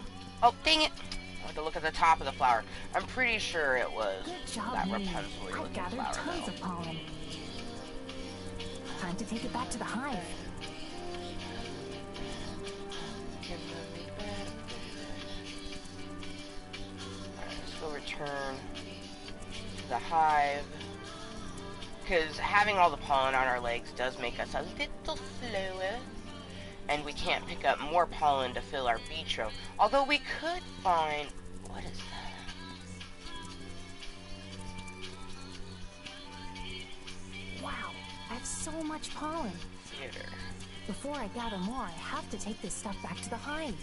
Oh, dang it! I have to look at the top of the flower. I'm pretty sure it was Good job, that me. Rapunzel I've looking gathered flower tons though. of pollen. Time to take it back to the hive. Alright, let's go return to the hive. Because having all the pollen on our legs does make us a little slower. And we can't pick up more pollen to fill our vitro. Although we could find... What is that? Wow, I have so much pollen. Theater. Before I gather more, I have to take this stuff back to the hive.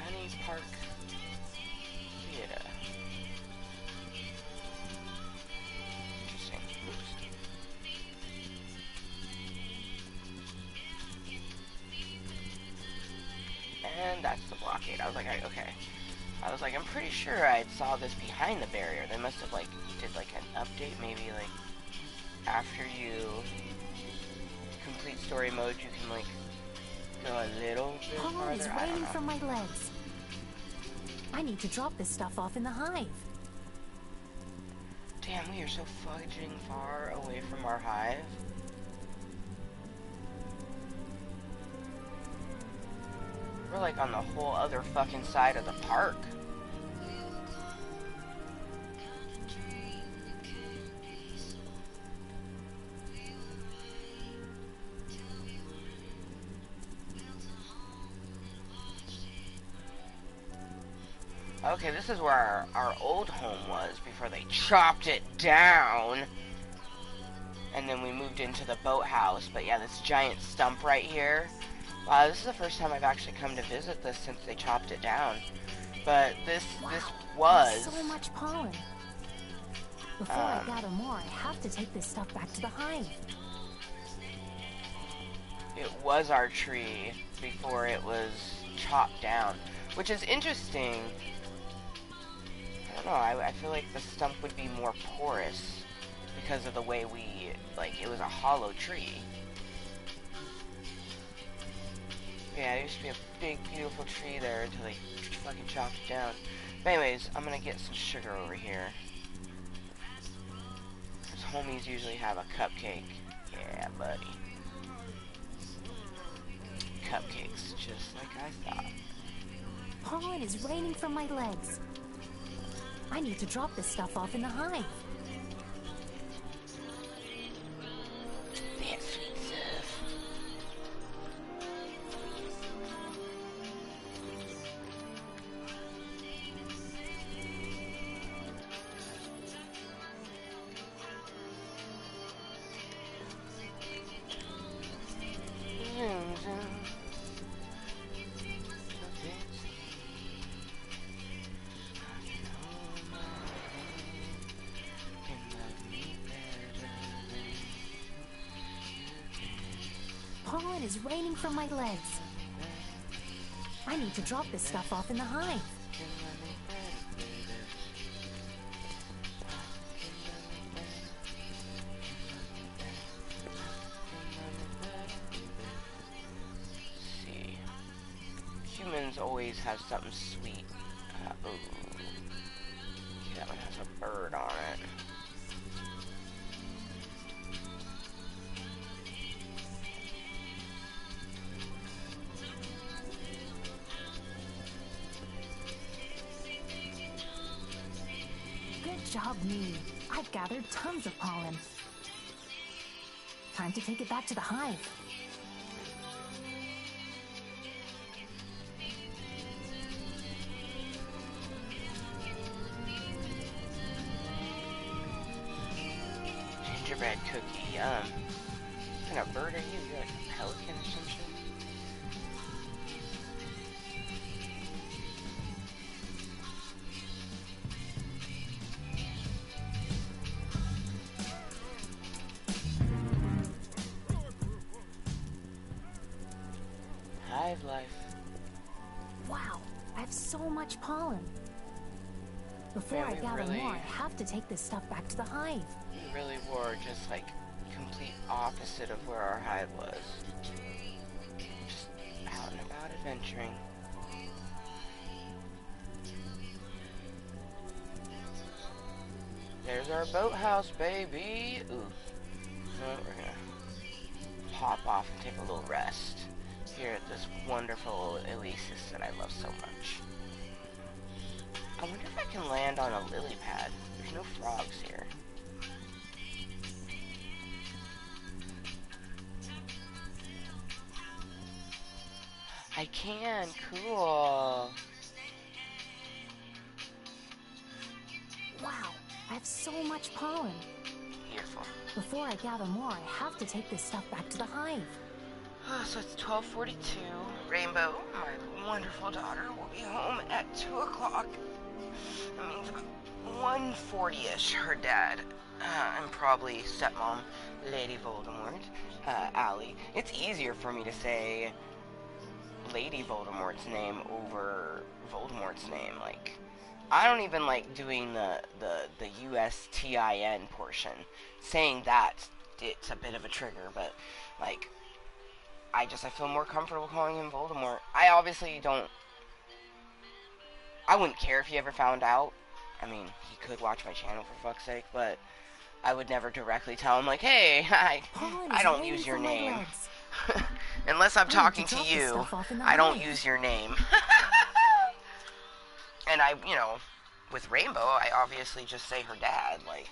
Honey Park Theater. Interesting. Oops. And that's the blockade. I was like, okay. I was like, I'm pretty sure I saw this behind the barrier. They must have, like, did, like, an update. Maybe, like, after you complete story mode, you can, like, go a little bit Pollen farther. is I don't raining know. from my legs. I need to drop this stuff off in the hive. Damn, we are so fudging far away from our hive. We're like on the whole other fucking side of the park. Okay, this is where our old home was before they chopped it down. And then we moved into the boathouse. But yeah, this giant stump right here. Wow, this is the first time I've actually come to visit this since they chopped it down. But this was so much pollen. Before I gather more, I have to take this stuff back to the hive. It was our tree before it was chopped down, which is interesting. I don't know, I feel like the stump would be more porous because of the way we, like, it was a hollow tree. Yeah, there used to be a big, beautiful tree there until they fucking chopped it down. But anyways, I'm gonna get some sugar over here. Because homies usually have a cupcake. Yeah, buddy. Cupcakes, just like I thought. Pollen is raining from my legs. I need to drop this stuff off in the hive. That sweet stuff. Pollen is raining from my legs. I need to drop this stuff off in the hive. See. Humans always have something sweet. Ooh. Okay, that one has a bird on it. Good job, me. I've gathered tons of pollen. Time to take it back to the hive. Gingerbread cookie, yum. What kind of bird are you? You're like a pelican or some shit? Hive life. Wow, I have so much pollen. Before Man, I we gather really- more, I have to take this stuff back to the hive. We really were just like complete opposite of where our hive was. Just out and about adventuring. There's our boathouse, baby. Ooh. So we're gonna pop off and take a little rest here at this wonderful oasis that I love so much. I wonder if I can land on a lily pad. There's no frogs here. I can. Cool. Wow, I have so much pollen. Beautiful. Before I gather more, I have to take this stuff back to the hive. So it's 12:42. Rainbow, my wonderful daughter, will be home at 2 o'clock. That means 1:40ish. Her dad, and probably stepmom, Lady Voldemort, Allie. It's easier for me to say Lady Voldemort's name over Voldemort's name. Like, I don't even like doing the USTIN portion. Saying that, it's a bit of a trigger, but like, I feel more comfortable calling him Voldemort. I obviously don't. I wouldn't care if he ever found out. I mean, he could watch my channel for fuck's sake, but I would never directly tell him, like, hey, I don't use your name. Unless I'm talking to you, I don't use your name. And I, you know, with Rainbow, I obviously just say her dad, like.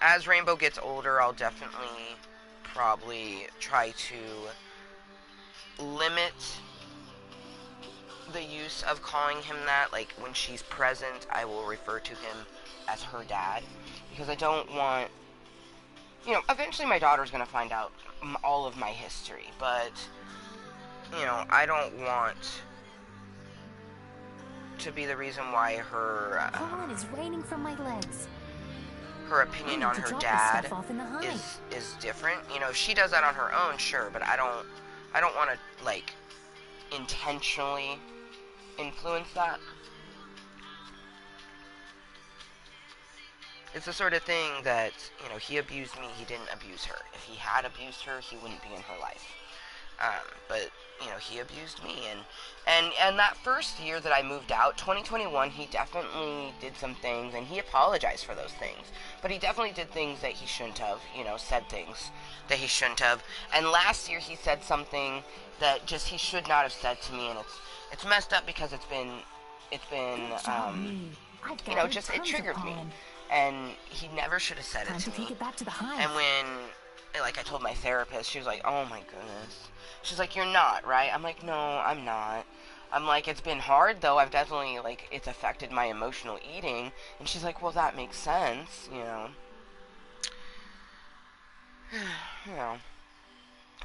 As Rainbow gets older, I'll definitely probably try to limit the use of calling him that. Like, when she's present, I will refer to him as her dad. Because I don't want... You know, eventually my daughter's going to find out all of my history. But, you know, I don't want to be the reason why her... Pollen is raining from my legs. Her opinion on her dad is different. You know, if she does that on her own, sure, but I don't want to, like, intentionally influence that. It's the sort of thing that, you know, he abused me, he didn't abuse her. If he had abused her, he wouldn't be in her life. But, you know, he abused me, and that first year that I moved out, 2021, he definitely did some things, and he apologized for those things, but he definitely did things that he shouldn't have, you know, said things that he shouldn't have, and last year he said something that just he should not have said to me, and it's messed up because it's been, you know, just, it triggered me, and he never should have said it to me, and when, like, I told my therapist, she was like, oh my goodness. She's like, you're not, right? I'm like, no, I'm not. I'm like, it's been hard, though. I've definitely, like, it's affected my emotional eating. And she's like, well, that makes sense, you know. You know,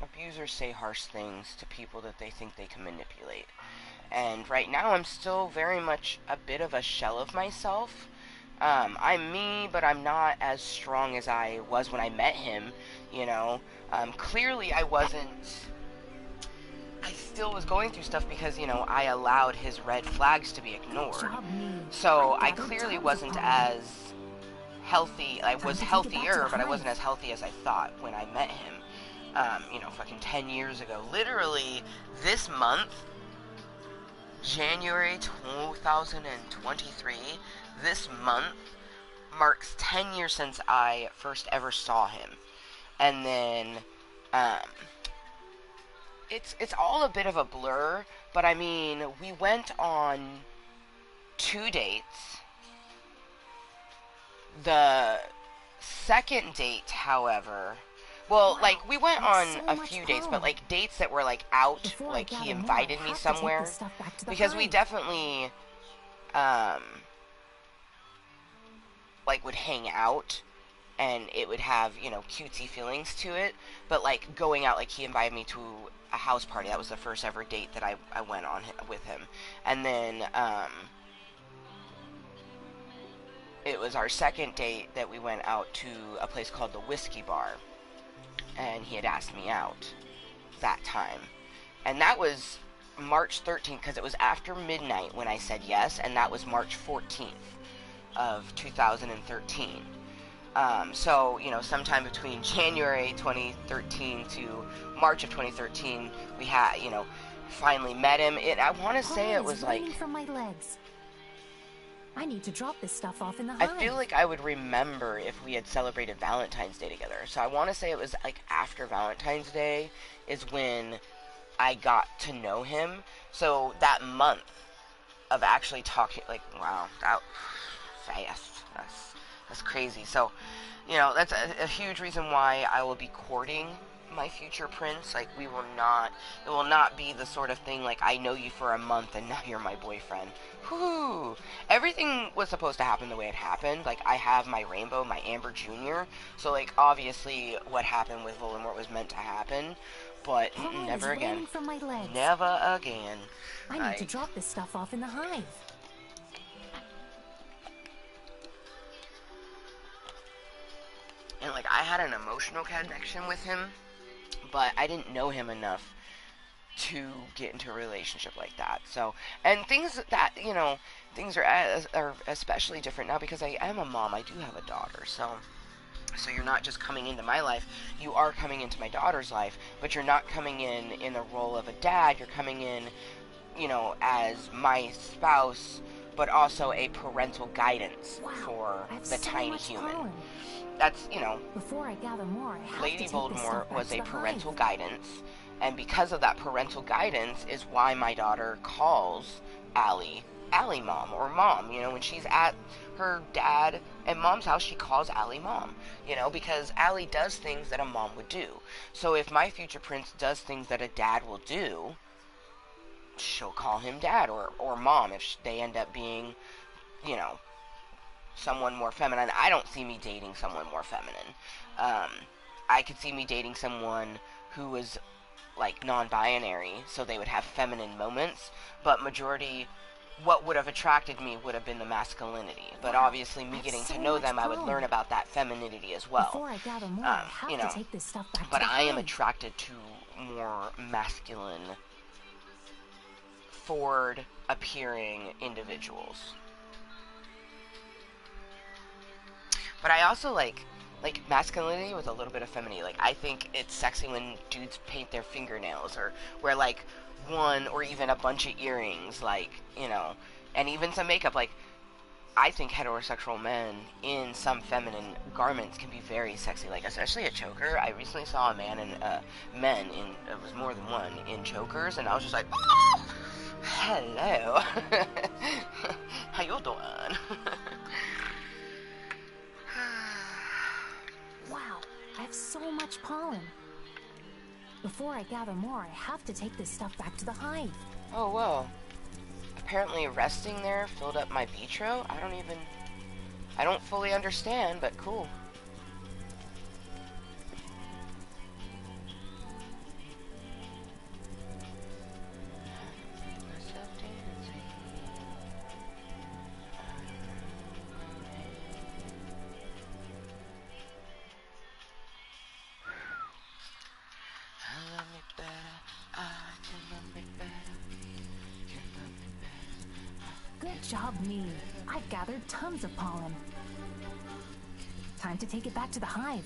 abusers say harsh things to people that they think they can manipulate. And right now, I'm still very much a bit of a shell of myself. I'm me, but I'm not as strong as I was when I met him, you know. Clearly, I still was going through stuff because, you know, I allowed his red flags to be ignored. So I clearly wasn't as healthy. I was healthier, but I wasn't as healthy as I thought when I met him. You know, fucking 10 years ago. Literally, this month, January 2023, this month marks 10 years since I first ever saw him. And then, it's all a bit of a blur, but I mean, we went on 2 dates. The second date, however, well, like, we went on a few dates, but, like, dates that were, like, out, like, he invited me somewhere, because we definitely, like, would hang out, and it would have, you know, cutesy feelings to it, but, like, going out, like, he invited me to a house party. That was the first ever date that I went on with him, and then, it was our second date that we went out to a place called the Whiskey Bar, and he had asked me out that time, and that was March 13th, because it was after midnight when I said yes, and that was March 14th of 2013. So, you know, sometime between January 2013 to March of 2013, we had, you know, finally met him. I want to say it was like... from my legs. I need to drop this stuff off in the hive. I feel like I would remember if we had celebrated Valentine's Day together. So I want to say it was like after Valentine's Day is when I got to know him. So that month of actually talking, like, wow, that fast. That's crazy. So, you know, that's a huge reason why I will be courting my future prince. Like, it will not be the sort of thing like, I know you for a month and now you're my boyfriend. Whoo! Everything was supposed to happen the way it happened. Like, I have my rainbow, my Amber Jr. So, like, obviously what happened with Voldemort was meant to happen. But never again. From my legs. Never again. I need to drop this stuff off in the hive. And, like, I had an emotional connection with him, but I didn't know him enough to get into a relationship like that. So, and things that, you know, things are especially different now because I am a mom. I do have a daughter. So you're not just coming into my life. You are coming into my daughter's life, but you're not coming in the role of a dad. You're coming in, you know, as my spouse, but also a parental guidance for the tiny human. Pollen. That's, you know, Before I gather more, I have Lady to take this stuff Voldemort back was to a the parental hive. guidance, and because of that parental guidance is why my daughter calls Allie Mom, or Mom. You know, when she's at her dad and mom's house, she calls Allie Mom, you know, because Allie does things that a mom would do. So if my future prince does things that a dad will do, she'll call him dad or mom if they end up being, you know, someone more feminine. I don't see me dating someone more feminine. I could see me dating someone who was like non-binary, so they would have feminine moments, but majority what would have attracted me would have been the masculinity. But obviously, me getting to know them, I would learn about that femininity as well. Before I gather more, I have you know, to take this stuff back but to the I am hive. attracted to more masculine, forward-appearing individuals. But I also like masculinity with a little bit of femininity. Like, I think it's sexy when dudes paint their fingernails or wear like one or even a bunch of earrings, like, you know, and even some makeup. Like, I think heterosexual men in some feminine garments can be very sexy, like especially a choker. I recently saw a man and men in, it was more than one, in chokers, and I was just like, oh, hello, how you doing? Wow, I have so much pollen. Before I gather more, I have to take this stuff back to the hive. Oh, well. Apparently resting there filled up my vitro? I don't fully understand, but cool. Good job, me. I've gathered tons of pollen. Time to take it back to the hive.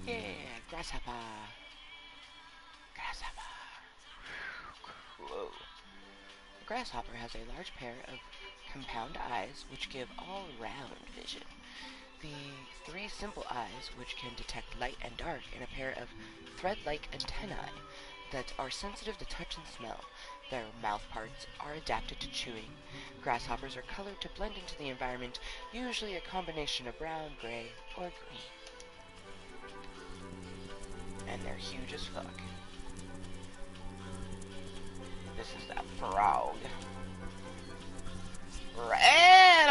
Yeah, grasshopper. Grasshopper. Whoa. The grasshopper has a large pair of compound eyes which give all-round vision. The three simple eyes which can detect light and dark, and a pair of thread-like antennae that are sensitive to touch and smell. Their mouth parts are adapted to chewing. Grasshoppers are colored to blend into the environment, usually a combination of brown, gray, or green. And they're huge as fuck. This is that frog.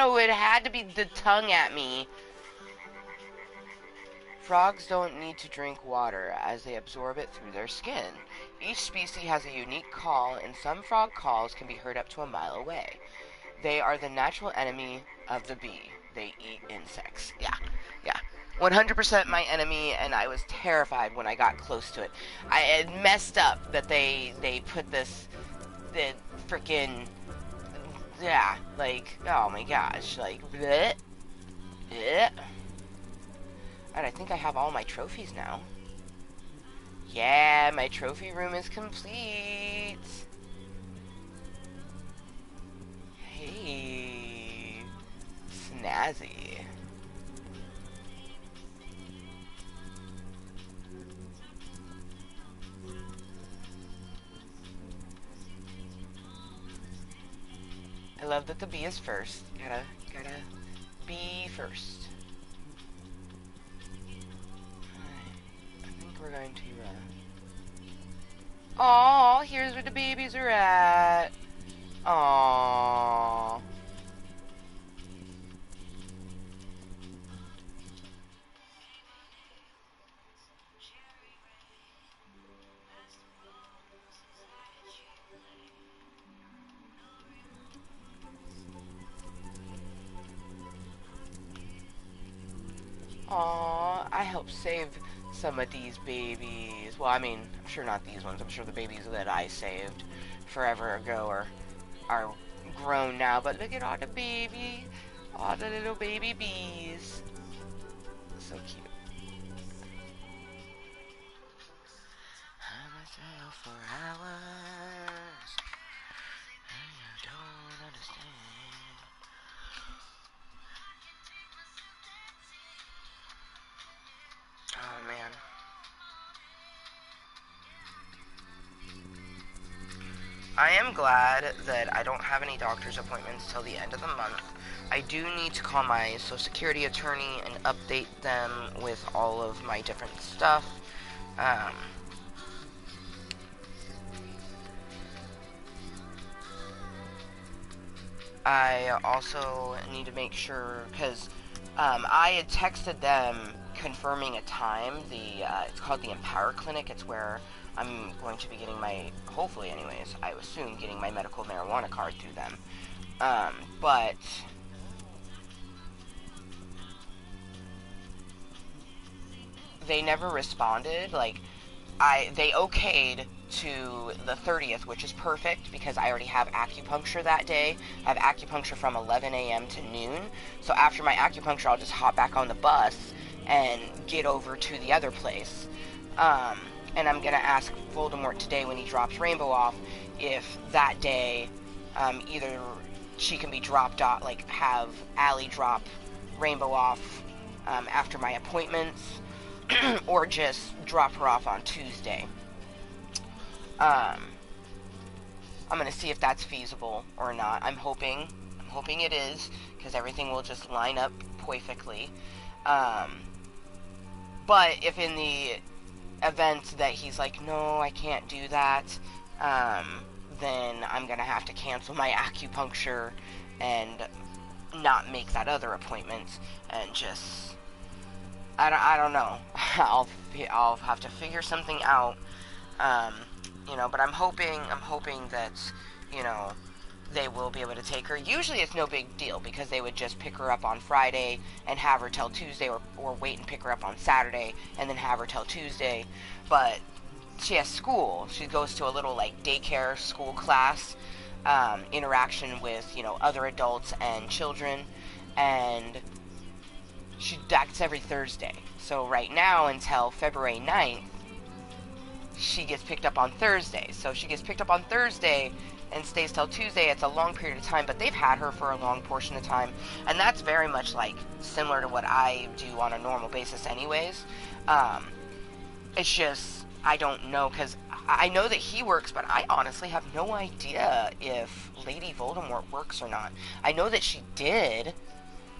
Oh, it had to be the tongue at me. Frogs don't need to drink water as they absorb it through their skin. Each species has a unique call, and some frog calls can be heard up to a mile away. They are the natural enemy of the bee. They eat insects. Yeah. 100% my enemy, and I was terrified when I got close to it. I had messed up that they put the freaking, yeah, like, oh my gosh, like, bleh, bleh. Alright, I think I have all my trophies now. Yeah, my trophy room is complete. Hey, snazzy. I love that the bee is first. Gotta be first. We're going to, Aww, here's where the babies are at. Aww. Aww, I helped save some of these babies. Well, I mean, I'm sure not these ones. I'm sure the babies that I saved forever ago are grown now. But look at all the little baby bees. So cute. I myself for hours. I don't understand. Oh man. I am glad that I don't have any doctor's appointments till the end of the month. I do need to call my Social Security attorney and update them with all of my different stuff. I also need to make sure, because I had texted them confirming a time. It's called the Empower Clinic. It's where I'm going to be getting my, hopefully anyways, I assume getting my medical marijuana card through them. But they never responded. Like, they okayed to the 30th, which is perfect because I already have acupuncture that day. I have acupuncture from 11 a.m. to noon. So after my acupuncture, I'll just hop back on the bus and get over to the other place. And I'm gonna ask Voldemort today when he drops Rainbow off if that day either she can be dropped off, like have Allie drop Rainbow off after my appointments, or just drop her off on Tuesday. I'm gonna see if that's feasible or not. I'm hoping it is, because everything will just line up perfectly. But if in the event that he's like, no, I can't do that, then I'm gonna have to cancel my acupuncture and not make that other appointment, and just I don't know. I'll have to figure something out. But I'm hoping that, they will be able to take her. Usually it's no big deal because they would just pick her up on Friday and have her till Tuesday, or wait and pick her up on Saturday and then have her till Tuesday. But she has school. She goes to a little like daycare school class, interaction with, other adults and children, and that's every Thursday. So right now until February 9th, she gets picked up on Thursday. So she gets picked up on Thursday and stays till Tuesday. It's a long period of time, but they've had her for a long portion of time, and that's very much like similar to what I do on a normal basis anyways. It's just, I don't know, because I know that he works, but I honestly have no idea if Lady Voldemort works or not. I know that she did,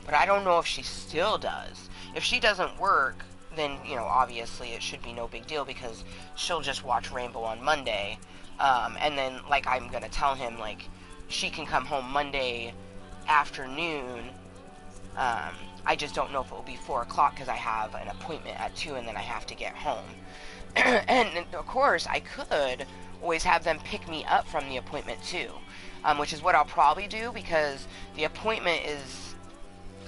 but I don't know if she still does. If she doesn't work, then, obviously it should be no big deal because she'll just watch Rainbow on Monday. And then, like, I'm gonna tell him, like, she can come home Monday afternoon. I just don't know if it will be 4 o'clock because I have an appointment at 2 and then I have to get home. And, of course, I could always have them pick me up from the appointment, too. Which is what I'll probably do because the appointment is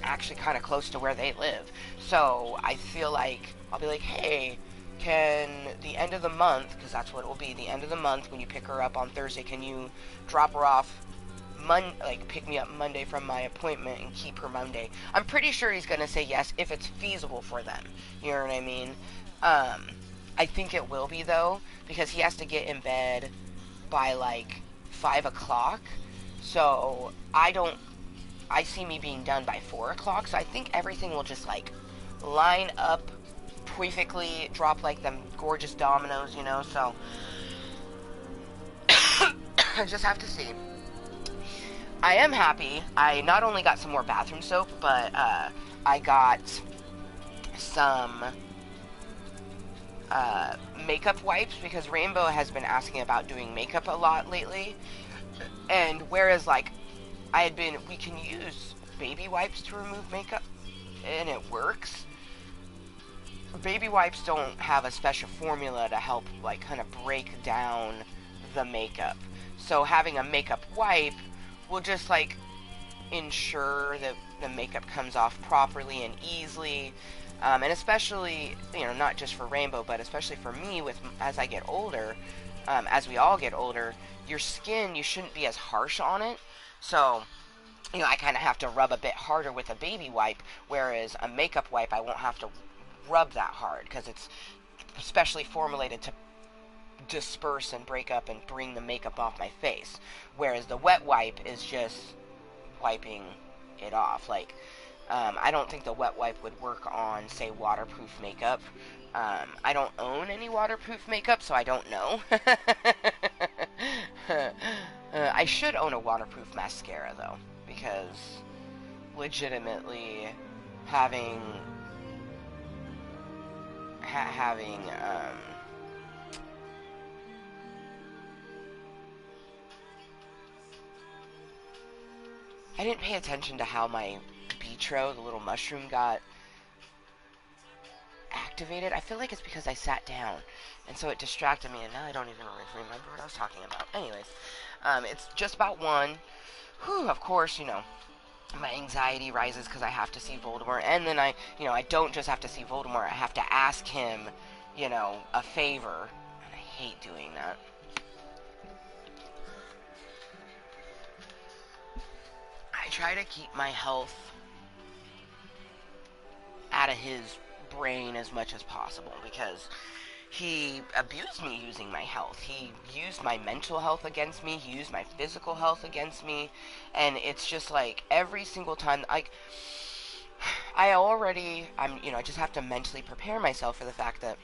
actually kind of close to where they live. So I feel like I'll be like, hey, can the end of the month, because that's what it will be, the end of the month when you pick her up on Thursday, can you drop her off pick me up Monday from my appointment and keep her Monday? I'm pretty sure he's gonna say yes if it's feasible for them. You know what I mean? I think it will be though, because he has to get in bed by like 5 o'clock. So I see me being done by 4 o'clock, so I think everything will just, like, line up perfectly, drop, like, them gorgeous dominoes, so I just have to see. I am happy. I not only got some more bathroom soap, but, I got some, makeup wipes, because Rainbow has been asking about doing makeup a lot lately, and whereas, like, we can use baby wipes to remove makeup, and it works. Baby wipes don't have a special formula to help, like, kind of break down the makeup. So having a makeup wipe will just, like, ensure that the makeup comes off properly and easily. And especially, not just for Rainbow, but especially for me, as I get older, as we all get older, your skin, you shouldn't be as harsh on it. So, I kind of have to rub a bit harder with a baby wipe, whereas a makeup wipe, I won't have to rub that hard, because it's specially formulated to disperse and break up and bring the makeup off my face. Whereas the wet wipe is just wiping it off. Like, I don't think the wet wipe would work on, say, waterproof makeup. I don't own any waterproof makeup, so I don't know. I should own a waterproof mascara, though, because legitimately having I didn't pay attention to how my Beatro, the little mushroom, got activated. I feel like it's because I sat down, and so it distracted me, and now I don't even remember what I was talking about. Anyways, it's just about one. Whew, of course, my anxiety rises because I have to see Voldemort, and then I don't just have to see Voldemort, I have to ask him, a favor, and I hate doing that. I try to keep my health out of his brain as much as possible, because he abused me using my health. He used my mental health against me. He used my physical health against me. And it's just like every single time, like, I just have to mentally prepare myself for the fact that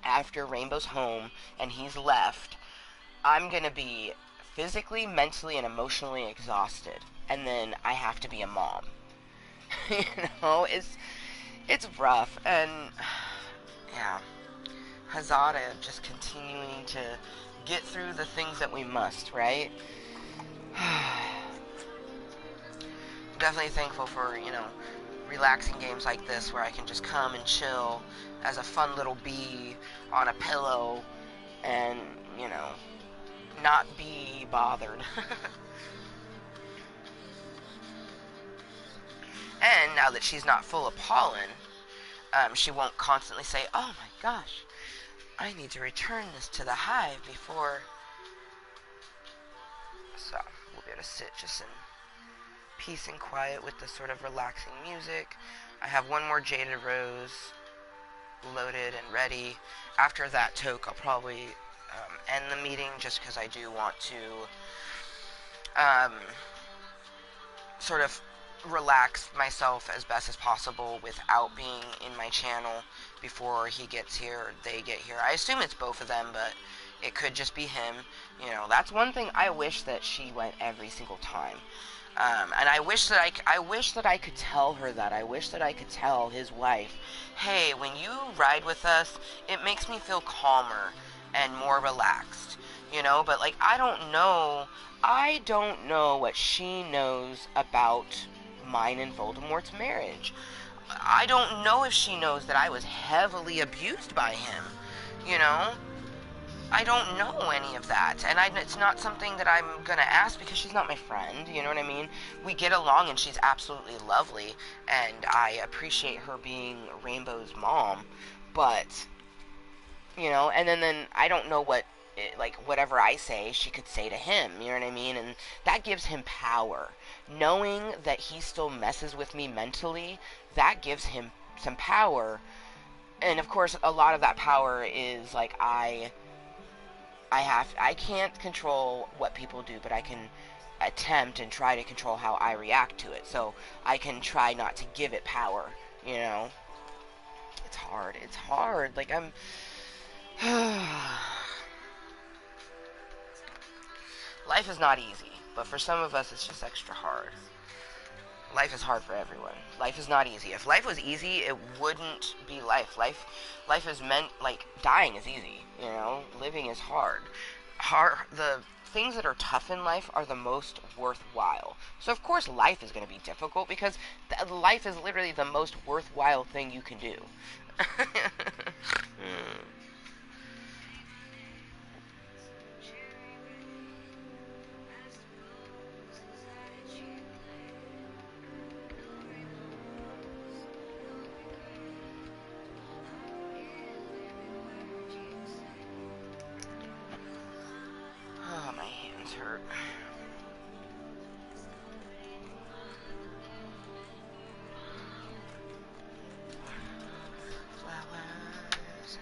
after Rainbow's home and he's left, I'm going to be physically, mentally, and emotionally exhausted. And then I have to be a mom. It's rough. And yeah. Hazada just continuing to get through the things that we must, right? Definitely thankful for, relaxing games like this where I can just come and chill as a fun little bee on a pillow and, not be bothered. And now that she's not full of pollen, she won't constantly say, "Oh my gosh, I need to return this to the hive before." So we'll be able to sit just in peace and quiet with this sort of relaxing music. I have one more Jaded Rose loaded and ready. After that toke, I'll probably end the meeting, just because I do want to sort of relax myself as best as possible without being in my channel before he gets here or they get here. I assume it's both of them, but it could just be him. That's one thing I wish that she went every single time. And I wish that I could tell her that. I wish that I could tell his wife, "Hey, when you ride with us, it makes me feel calmer and more relaxed." But like I don't know what she knows about mine and Voldemort's marriage. I don't know if she knows that I was heavily abused by him. I don't know any of that, and it's not something that I'm gonna ask because she's not my friend, you know what I mean? We get along and she's absolutely lovely, and I appreciate her being Rainbow's mom, but, and then I don't know what, whatever I say, she could say to him, you know what I mean? And that gives him power. Knowing that he still messes with me mentally, that gives him some power, and of course, a lot of that power is, like, I can't control what people do, but I can attempt and try to control how I react to it. So I can try not to give it power, It's hard. Like, I'm... Life is not easy, but for some of us, it's just extra hard. Life is hard for everyone. Life is not easy. If life was easy, it wouldn't be life. Life is meant, like, dying is easy, Living is hard. The things that are tough in life are the most worthwhile. So, of course, life is going to be difficult, because life is literally the most worthwhile thing you can do. Oh, my hands hurt. Flowers.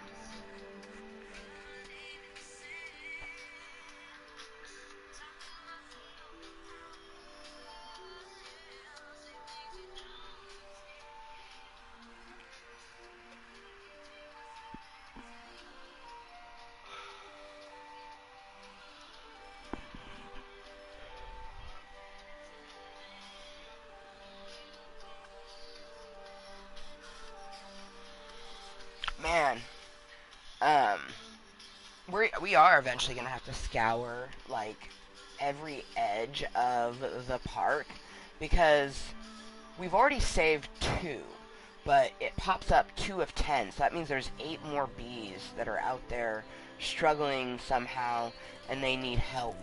we are eventually going to have to scour, like, every edge of the park, because we've already saved 2, but it pops up 2 of 10, so that means there's 8 more bees that are out there struggling somehow, and they need help.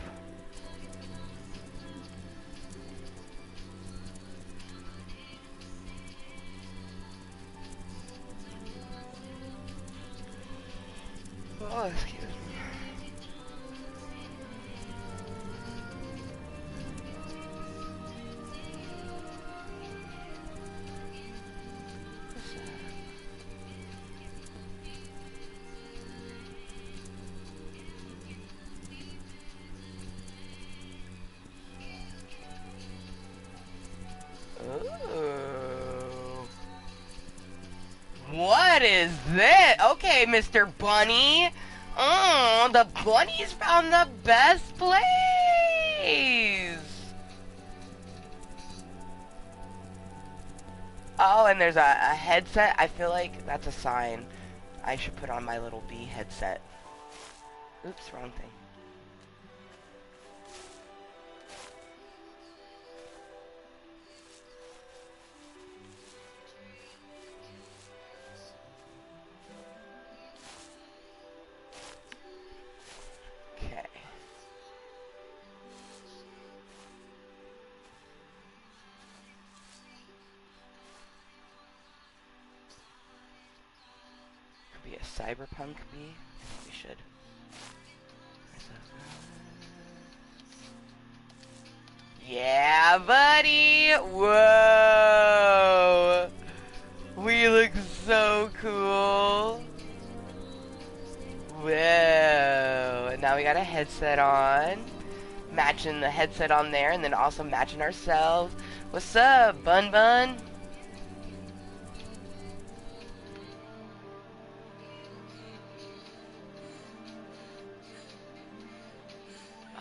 Oh, excuse me. Ooh. What is this? Okay, Mr. Bunny. Oh, the bunny's found the best place. Oh, and there's a headset. I feel like that's a sign. I should put on my little bee headset. Oops, wrong thing. Okay. Could be a cyberpunk bee. We should. Yeah, buddy! Whoa! We look so cool! Whoa! And now we got a headset on. Matching the headset on there, and then also matching ourselves. What's up, Bun Bun?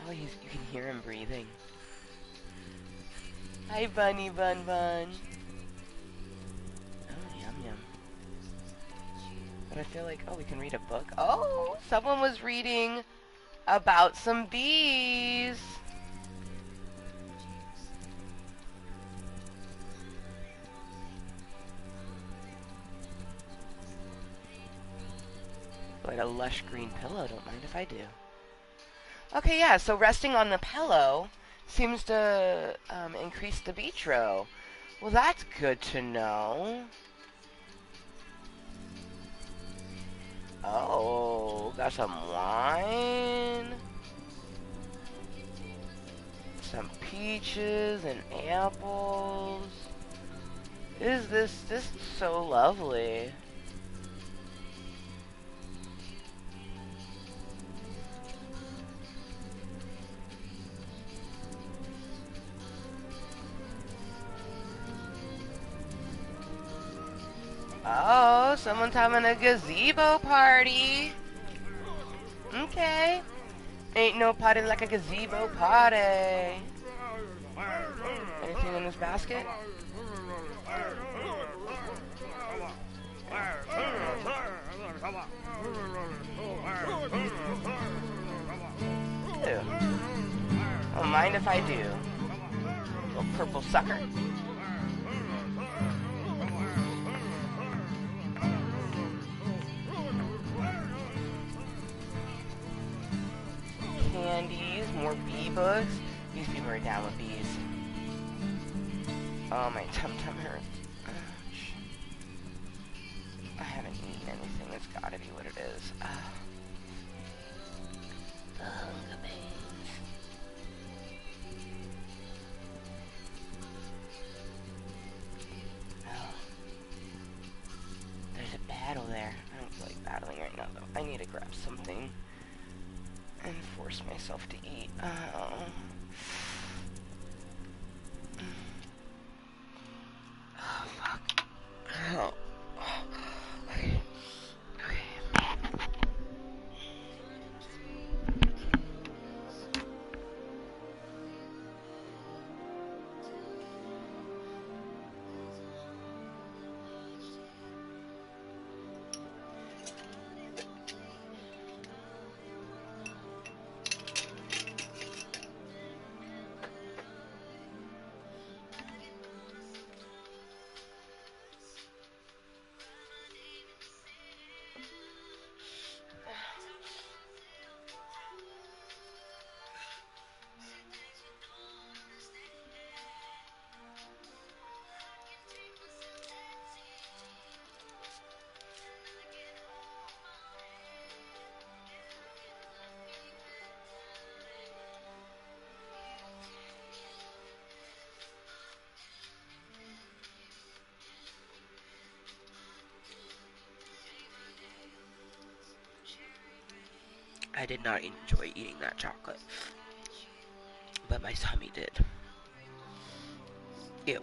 Oh, you can hear him breathing. Hi, Bunny Bun Bun. Oh, yum yum. But I feel like, oh, we can read a book. Oh, someone was reading about some bees. Like a lush green pillow, don't mind if I do. Okay, yeah, so resting on the pillow seems to increase the vitro. Well, that's good to know. Oh, got some wine. Some peaches and apples. This is so lovely. Oh, someone's having a gazebo party. Okay. Ain't no party like a gazebo party. Anything in this basket? Ew. Don't mind if I do. Little purple sucker. Candies, more bee books. These people are down with bees. Oh, my tum-tum hurts. Ouch. I haven't eaten anything. It's gotta be what it is. The hunger pains. Oh. There's a battle there. I don't feel like battling right now, though. I need to grab something and force myself to eat. Oh. Oh, fuck. Oh. Okay. Okay. I did not enjoy eating that chocolate. But my tummy did. Ew.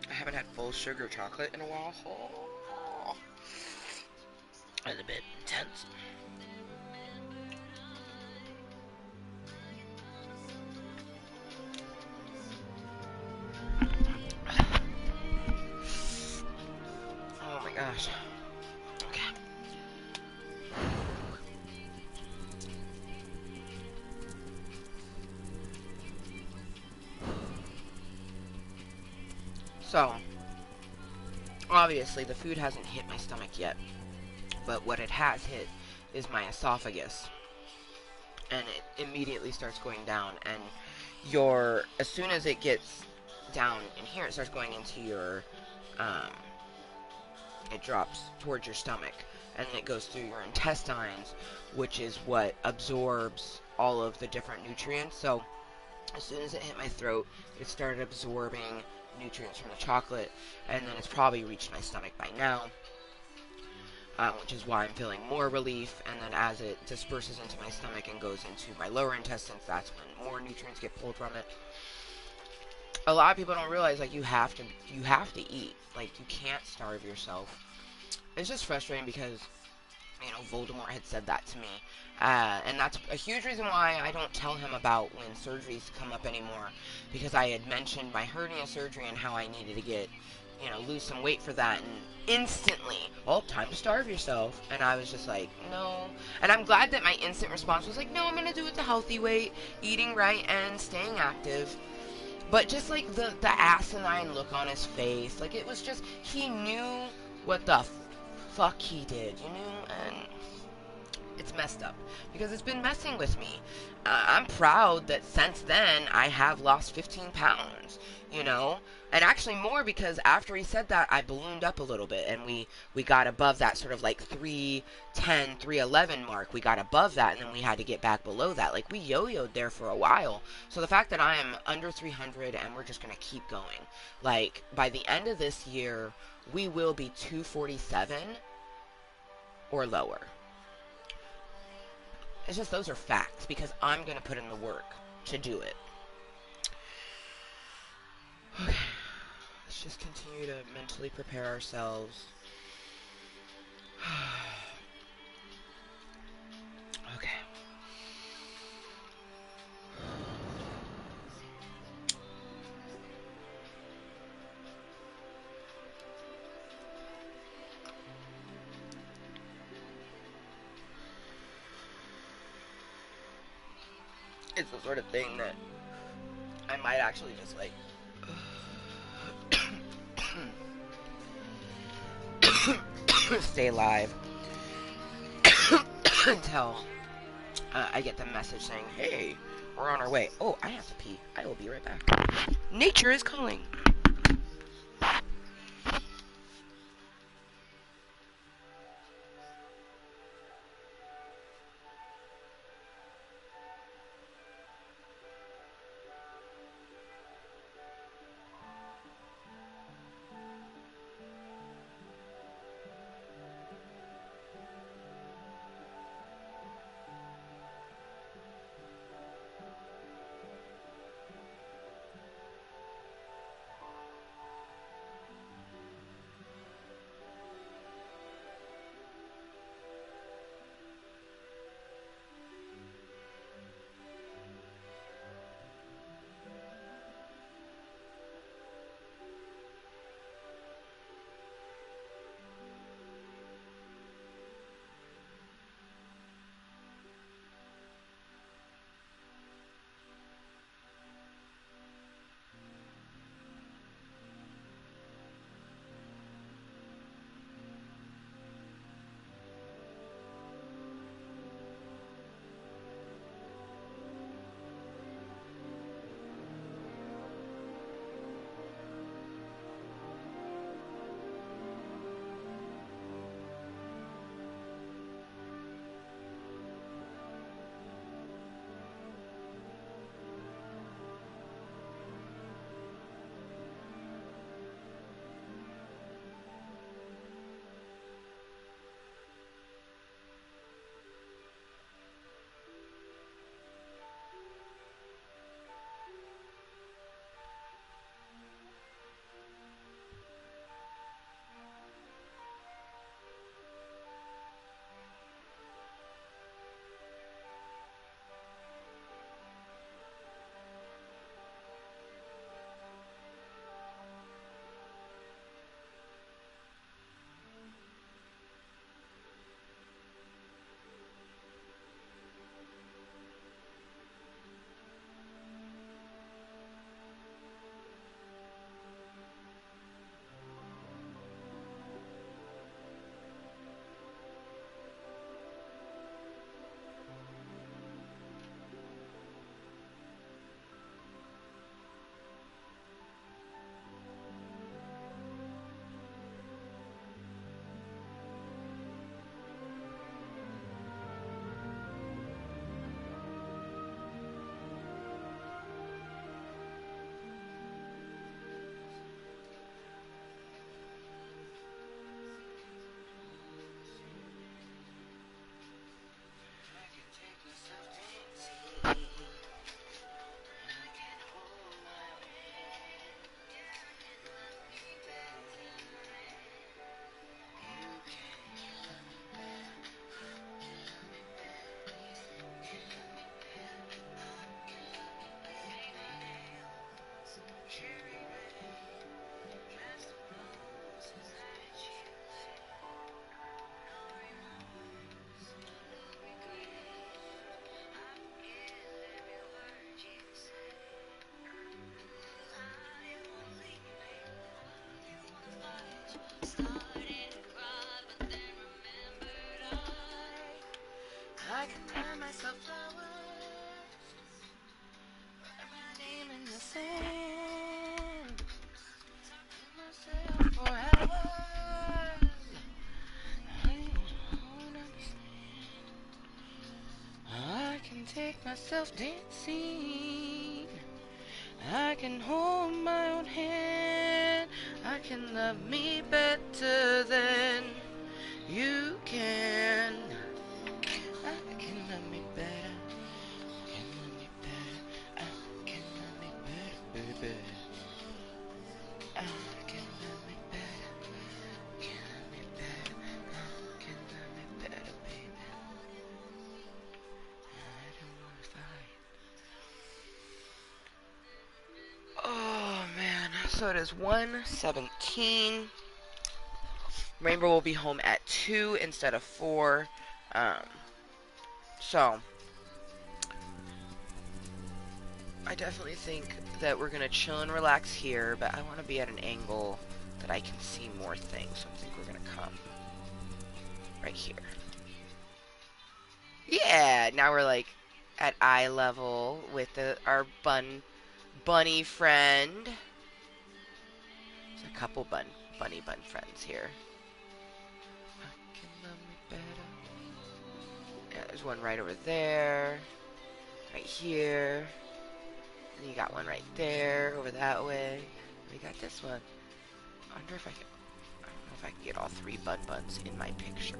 I haven't had full sugar chocolate in a while. Oh. That's a bit intense. Oh my gosh. Okay. So, obviously the food hasn't hit my stomach yet, but what it has hit is my esophagus, and it immediately starts going down, and as soon as it gets down in here, it starts going into your, it drops towards your stomach, and then it goes through your intestines, which is what absorbs all of the different nutrients. So, as soon as it hit my throat, it started absorbing nutrients from the chocolate, and then it's probably reached my stomach by now, which is why I'm feeling more relief. And then as it disperses into my stomach and goes into my lower intestines, that's when more nutrients get pulled from it. A lot of people don't realize, like, you have to eat. Like, you can't starve yourself. It's just frustrating because, you know, Voldemort had said that to me. And that's a huge reason why I don't tell him about when surgeries come up anymore. Because I had mentioned my hernia surgery and how I needed to get, you know, lose some weight for that. And instantly, well, time to starve yourself. And I was just like, no. And I'm glad that my instant response was like, no, I'm going to do it the healthy way, eating right and staying active. But just like the asinine look on his face, like it was just, he knew what the fuck he did, you know? And it's messed up because it's been messing with me. I'm proud that since then I have lost 15 pounds, you know? And actually more, because after he said that, I ballooned up a little bit, and we got above that sort of like 310, 311 mark. We got above that, and then we had to get back below that. Like, we yo-yoed there for a while. So the fact that I am under 300 and we're just going to keep going. Like, by the end of this year, we will be 247 or lower. It's just, those are facts, because I'm going to put in the work to do it. Okay. Let's just continue to mentally prepare ourselves. Okay. It's the sort of thing that I might actually just like stay alive until I get the message saying, hey, we're on our way. Oh, I have to pee. I will be right back. Nature is calling. can buy myself flowers. Write my name in the sand. Talking myself for hours. I don't understand. I can take myself dancing. I can hold my own hand. I can love me better than you can. I can love me better. I can love me better. I can love me better, baby. I can love me better. Can love me better. I can love me better, baby. I don't wanna fight. Oh man, so it is 1:17. Rainbow will be home at 2 instead of 4. So I definitely think that we're gonna chill and relax here, but I want to be at an angle that I can see more things. So I think we're gonna come right here. Yeah, now we're like at eye level with our bunny friend. There's a couple bunny bun friends here. I can love me better. Yeah, there's one right over there, right here. And you got one right there, over that way. We got this one. I wonder if I can. I don't know if I can get all 3 buns in my picture.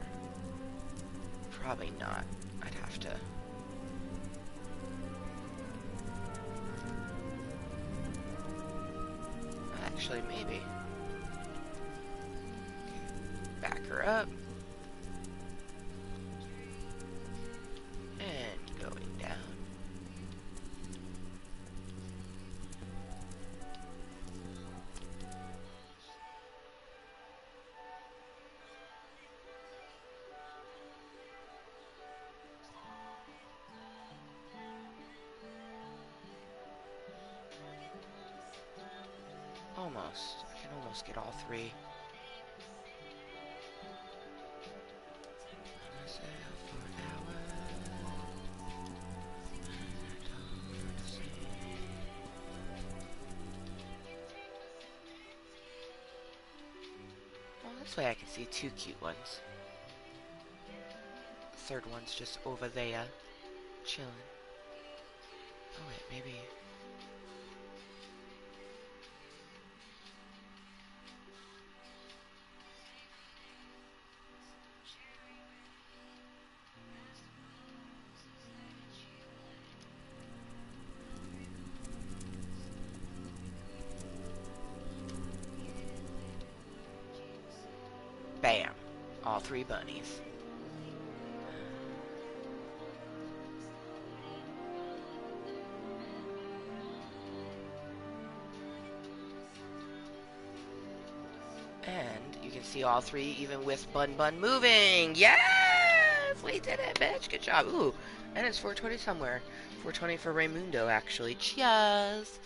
Probably not. I'd have to. Actually, maybe. Back her up. And going down. Almost. I can almost get all 3. Well, this way I can see 2 cute ones. The third one's just over there, chilling. Oh wait, maybe. Bam! All 3 bunnies. And you can see all 3 even with Bun moving. Yes! We did it, bitch. Good job. Ooh, and it's 4:20 somewhere. 4:20 for Raymundo, actually. Cheers!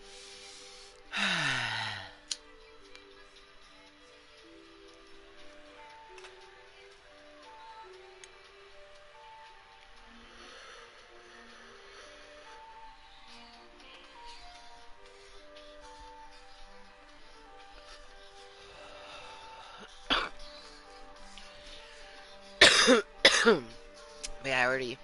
But yeah, I already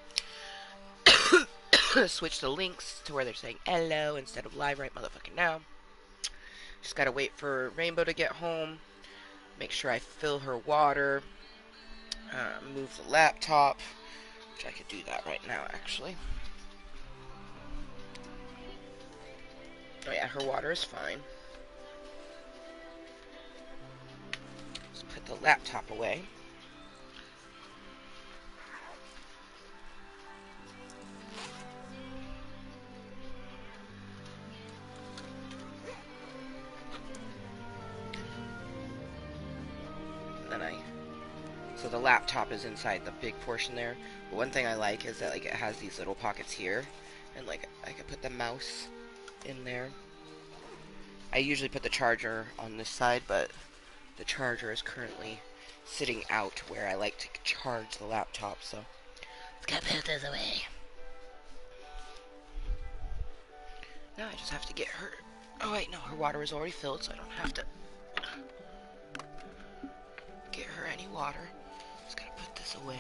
switched the links to where they're saying hello instead of live right motherfucking now. Just gotta wait for Rainbow to get home. Make sure I fill her water. Move the laptop. Which I could do that right now, actually. Oh yeah, her water is fine. Let's put the laptop away. So the laptop is inside the big portion there. But one thing I like is that like it has these little pockets here, and like I could put the mouse in there. I usually put the charger on this side, but the charger is currently sitting out where I like to charge the laptop, so Let's go put this away. Now I just have to get her... Oh wait, no, her water is already filled, so I don't have to get her any water. Just gotta put this away.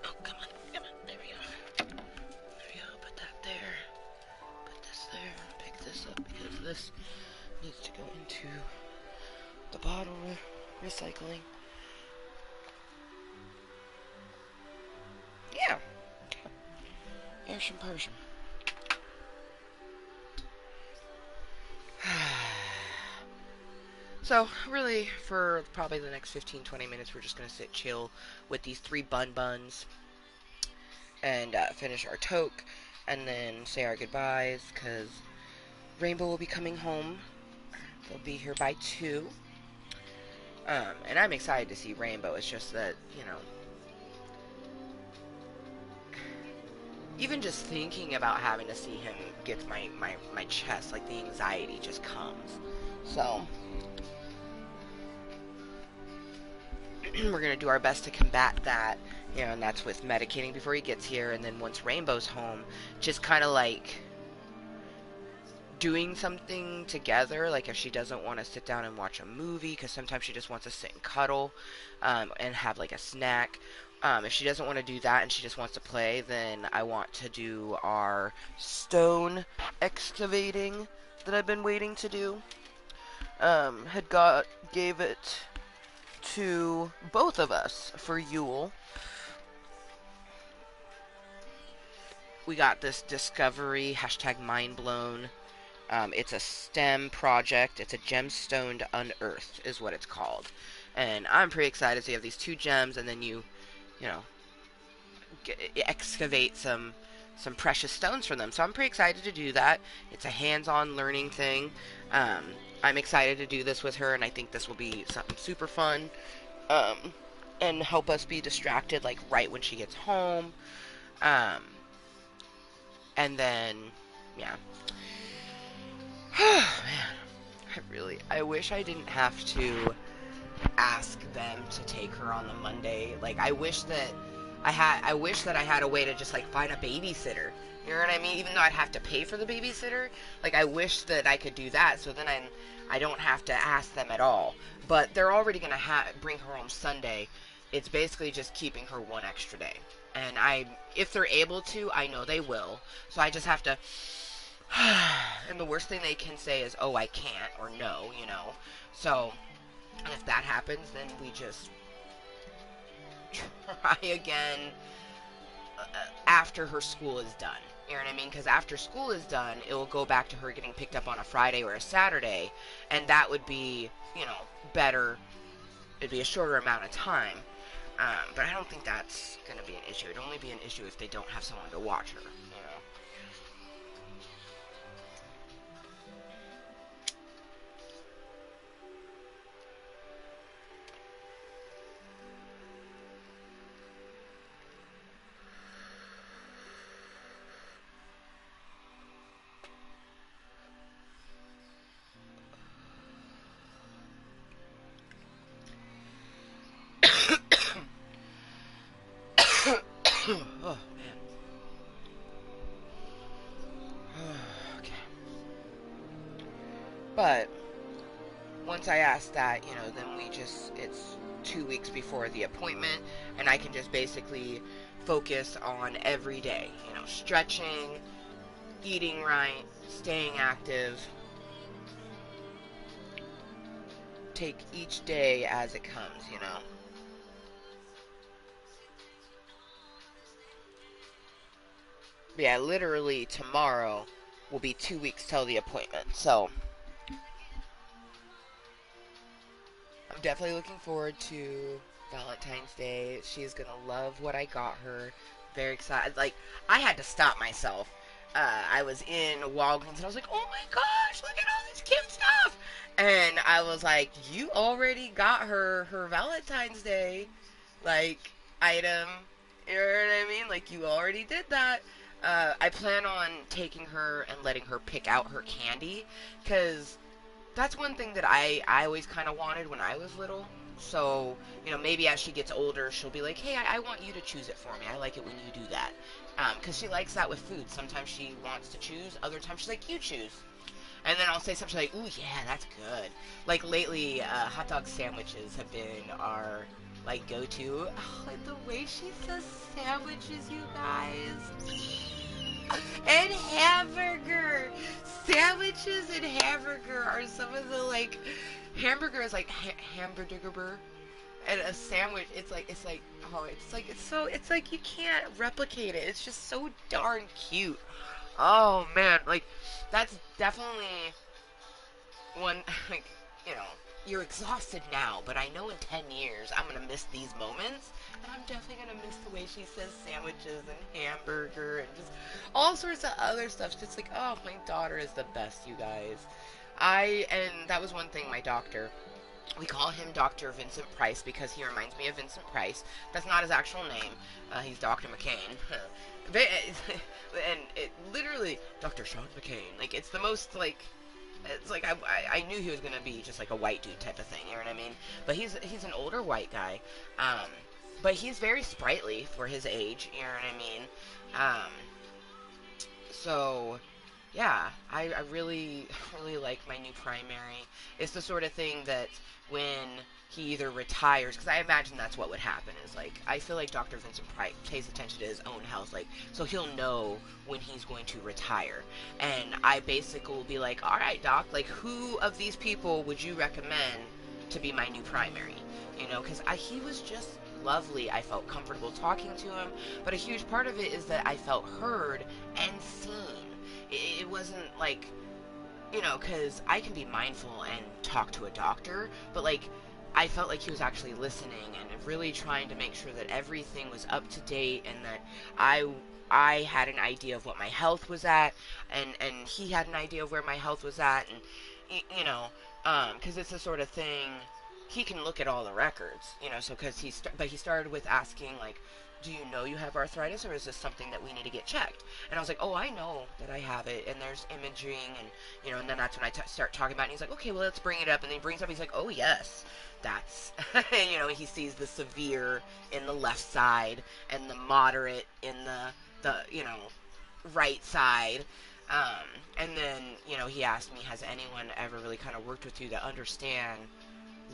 Oh, come on, come on, there we go. There we go, put that there. Put this there, pick this up because this needs to go into the bottle recycling. Yeah. Okay. Ersham Persham. So, really, for probably the next 15-20 minutes, we're just going to sit chill with these 3 buns and finish our toque and then say our goodbyes because Rainbow will be coming home. They'll be here by 2. And I'm excited to see Rainbow. It's just that, you know, even just thinking about having to see him gets my chest, like the anxiety just comes. So, we're going to do our best to combat that, you know, and that's with medicating before he gets here, and then once Rainbow's home, just kind of like doing something together, like if she doesn't want to sit down and watch a movie, because sometimes she just wants to sit and cuddle, and have like a snack. If she doesn't want to do that and she just wants to play, then I want to do our stone excavating that I've been waiting to do. Gave it to both of us for Yule. We got this discovery, #mindblown. It's a STEM project. It's a gemstone unearthed is what it's called. And I'm pretty excited. So you have these 2 gems, and then you know, excavate some precious stones from them. So I'm pretty excited to do that. It's a hands-on learning thing. I'm excited to do this with her, and I think this will be something super fun, and help us be distracted, like, right when she gets home. And then, yeah. Man, I wish I didn't have to ask them to take her on the Monday. Like, I wish that I had a way to just, like, find a babysitter. You know what I mean? Even though I'd have to pay for the babysitter, like, I wish that I could do that, so then I don't have to ask them at all. But they're already gonna bring her home Sunday. It's basically just keeping her 1 extra day. And if they're able to, I know they will. So I just have to, and the worst thing they can say is, oh, I can't, or no, you know. So, if that happens, then we just try again after her school is done. You know what I mean? Because after school is done, it will go back to her getting picked up on a Friday or a Saturday, and that would be, you know, better. It'd be a shorter amount of time. But I don't think that's going to be an issue. It'd only be an issue if they don't have someone to watch her, you know? Oh, man. Okay. But once I ask that, you know, then it's 2 weeks before the appointment, and I can just basically focus on every day, you know, stretching, eating right, staying active, take each day as it comes, you know. Yeah, literally tomorrow will be 2 weeks till the appointment, so I'm definitely looking forward to Valentine's Day. She's gonna love what I got her. Very excited. Like, I had to stop myself. I was in Walgreens and I was like, oh my gosh, look at all this cute stuff! And I was like, you already got her Valentine's Day, like, item. You know what I mean? Like, you already did that. I plan on taking her and letting her pick out her candy, because that's one thing that I always kind of wanted when I was little. So, you know, maybe as she gets older, she'll be like, hey, I want you to choose it for me. I like it when you do that. Because she likes that with food. Sometimes she wants to choose. Other times she's like, you choose. And then I'll say something like, ooh, yeah, that's good. Like, lately, hot dog sandwiches have been our, like, go-to. Oh, like, the way she says sandwiches, you guys. And hamburger. Sandwiches and hamburger are some of the, like, hamburger is like hamburger. And a sandwich, it's like, oh, it's like you can't replicate it. It's just so darn cute. Oh, man, like, that's definitely one, like, you know, you're exhausted now, but I know in 10 years I'm going to miss these moments, and I'm definitely going to miss the way she says sandwiches and hamburger and just all sorts of other stuff. Just like, oh, my daughter is the best, you guys. And that was one thing my doctor, we call him Dr. Vincent Price because he reminds me of Vincent Price. That's not his actual name. He's Dr. McCain. And it literally, Dr. Sean McCain. Like, it's the most, like, it's like I knew he was going to be just like a white dude type of thing, you know what I mean? But he's an older white guy. But he's very sprightly for his age, you know what I mean? So, yeah, I really, really like my new primary. It's the sort of thing that when he either retires, because I imagine that's what would happen, is like, I feel like Dr. Vincent Price pays attention to his own health, like, so he'll know when he's going to retire. And I basically will be like, alright, doc, like, who of these people would you recommend to be my new primary? You know, because he was just lovely. I felt comfortable talking to him, but a huge part of it is that I felt heard and seen. It wasn't like, you know, because I can be mindful and talk to a doctor, but like, I felt like he was actually listening and really trying to make sure that everything was up to date and that I had an idea of what my health was at, and he had an idea of where my health was at, and you know, because it's the sort of thing he can look at all the records, you know. So because but he started with asking like, do you know you have arthritis, or is this something that we need to get checked? And I was like, oh, I know that I have it, and there's imaging, and, you know, and then that's when I start talking about it, and he's like, okay, well, let's bring it up, and then he brings it up, he's like, oh, yes, that's, you know, he sees the severe in the left side, and the moderate in the you know, right side, and then, you know, he asked me, has anyone ever really kind of worked with you to understand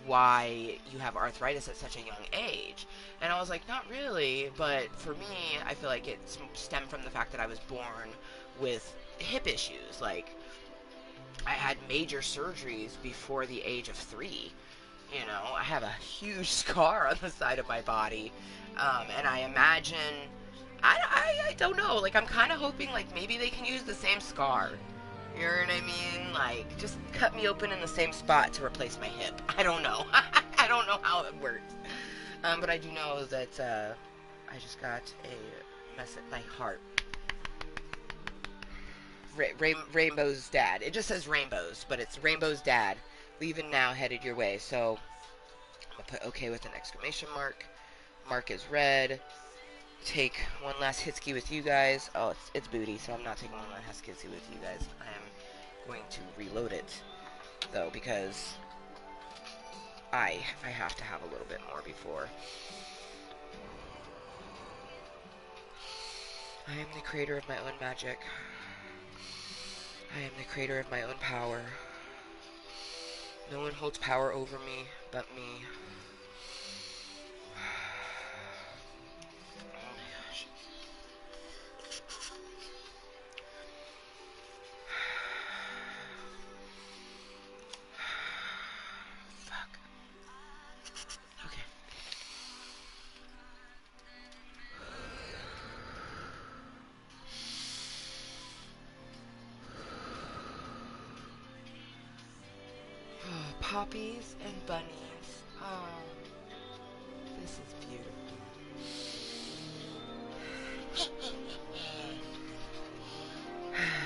why you have arthritis at such a young age? And I was like, not really, but for me, I feel like it stemmed from the fact that I was born with hip issues. Like, I had major surgeries before the age of 3. You know, I have a huge scar on the side of my body, and I imagine, I don't know, like, I'm kind of hoping, like, maybe they can use the same scar. You know what I mean? Like, just cut me open in the same spot to replace my hip. I don't know. I don't know how it works. But I do know that I just got a message, my heart. Rainbow's dad. It just says Rainbows, but it's Rainbow's dad. Leaving now, headed your way. So, I'm going to put okay with an exclamation mark. Mark is red. Take one last hitski with you guys. Oh, it's booty, so I'm not taking one last hitski with you guys. I am going to reload it, though, because I have to have a little bit more before. I am the creator of my own magic. I am the creator of my own power. No one holds power over me but me. Poppies and bunnies. Oh, this is beautiful.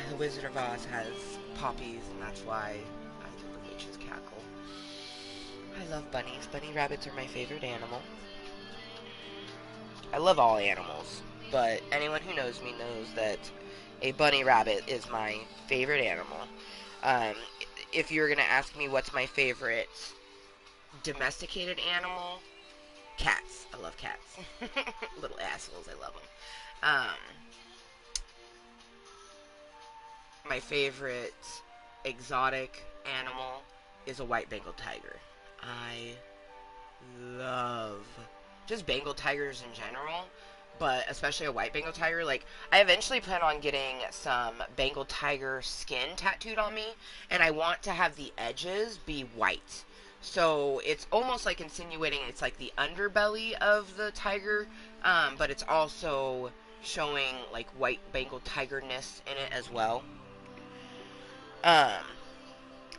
The Wizard of Oz has poppies, and that's why I did the witch's cackle. I love bunnies. Bunny rabbits are my favorite animal. I love all animals, but anyone who knows me knows that a bunny rabbit is my favorite animal. If you're going to ask me what's my favorite domesticated animal, cats. I love cats. Little assholes. I love them. My favorite exotic animal is a white Bengal tiger. I love just Bengal tigers in general, but especially a white Bengal tiger. Like, I eventually plan on getting some Bengal tiger skin tattooed on me, and I want to have the edges be white. So it's almost like insinuating it's like the underbelly of the tiger, but it's also showing like white Bengal tigerness in it as well.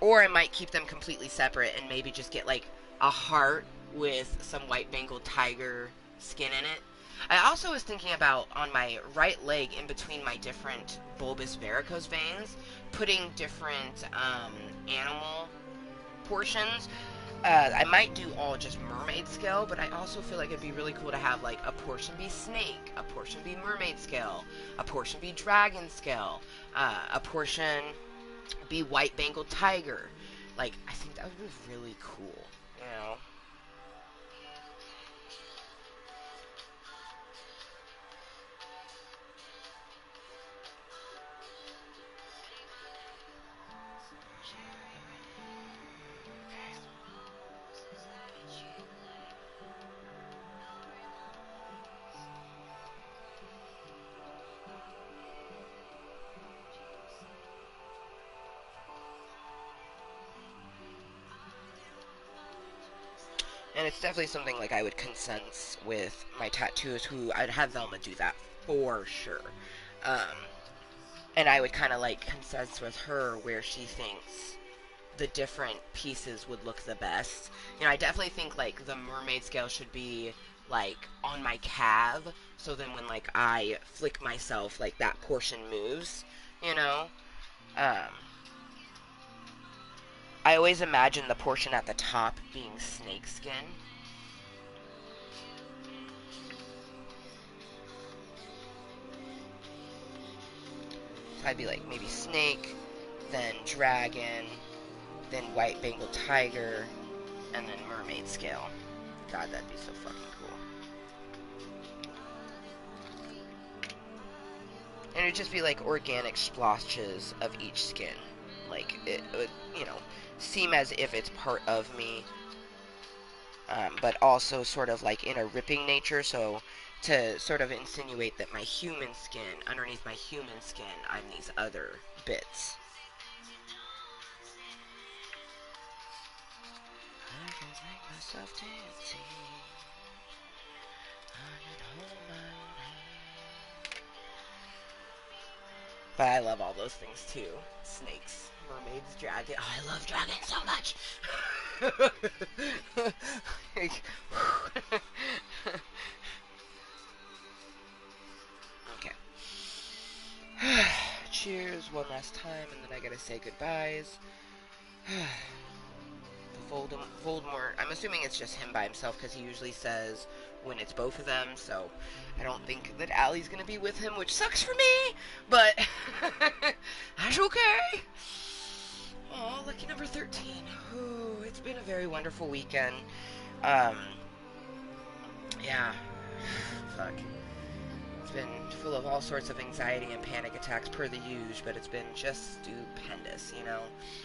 Or I might keep them completely separate and maybe just get like a heart with some white Bengal tiger skin in it. I also was thinking about on my right leg, in between my different bulbous varicose veins, putting different animal portions. I might do all just mermaid scale, but I also feel like it'd be really cool to have like a portion be snake, a portion be mermaid scale, a portion be dragon scale, a portion be white Bengal tiger. Like, I think that would be really cool, you know? And it's definitely something like I would consense with my tattooist, who I'd have Velma do that for sure. And I would kind of like consense with her where she thinks the different pieces would look the best. You know, I definitely think like the mermaid scale should be like on my calf, so then when like I flick myself, like that portion moves, you know? I always imagine the portion at the top being snake skin. So I'd be like maybe snake, then dragon, then white Bengal tiger, and then mermaid scale. God, that'd be so fucking cool. And it'd just be like organic splotches of each skin. Like, it would, you know, seem as if it's part of me, but also sort of like in a ripping nature, so to sort of insinuate that my human skin, underneath my human skin, I'm these other bits. I can make myself dancing. I can hold my own hand. But I love all those things too. Snakes, mermaids, dragon. Oh, I love dragons so much. Okay. Cheers one last time, and then I gotta say goodbyes. Voldemort, I'm assuming it's just him by himself, because he usually says when it's both of them, so I don't think that Allie's gonna be with him, which sucks for me, but that's okay. Oh, lucky number 13. Ooh, it's been a very wonderful weekend. Yeah, fuck. It's been full of all sorts of anxiety and panic attacks per the usual, but it's been just stupendous, you know?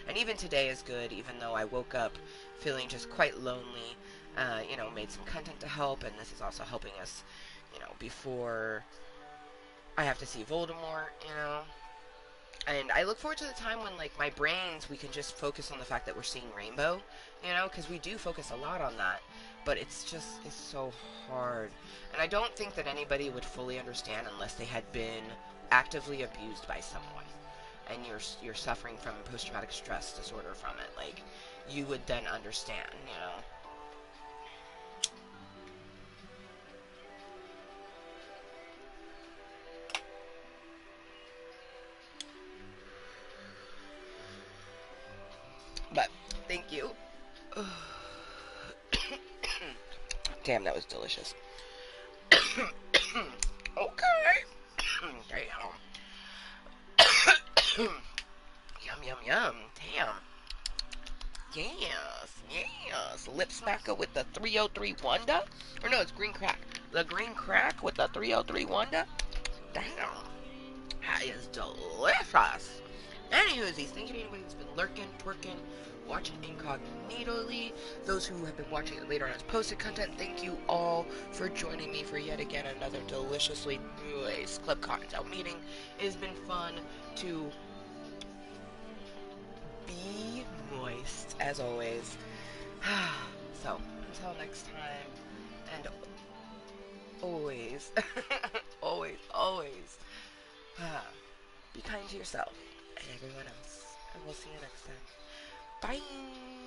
And even today is good, even though I woke up feeling just quite lonely. You know, made some content to help, and this is also helping us, you know, before I have to see Voldemort, you know? And I look forward to the time when, like, my brains, we can just focus on the fact that we're seeing rainbow, you know? Because we do focus a lot on that. But it's so hard. And I don't think that anybody would fully understand unless they had been actively abused by someone. And you're suffering from post-traumatic stress disorder from it. Like, you would then understand, you know? But, thank you. Damn, that was delicious. Okay. Damn. Yum, yum, yum. Damn. Yes. Yes, Lip Smacker with the 303 Wanda. Or no, it's Green Crack. The Green Crack with the 303 Wanda. Damn. That is delicious. Anywhoosies, thank you to anybody who's been lurking, twerking, watching incognitally. Those who have been watching it later on as posted content, thank you all for joining me for yet again another deliciously Mooiisstt Club Kottontale meeting. It has been fun to be moist, as always. So, until next time, and always, always, be kind to yourself and everyone else. And we'll see you next time. Bye!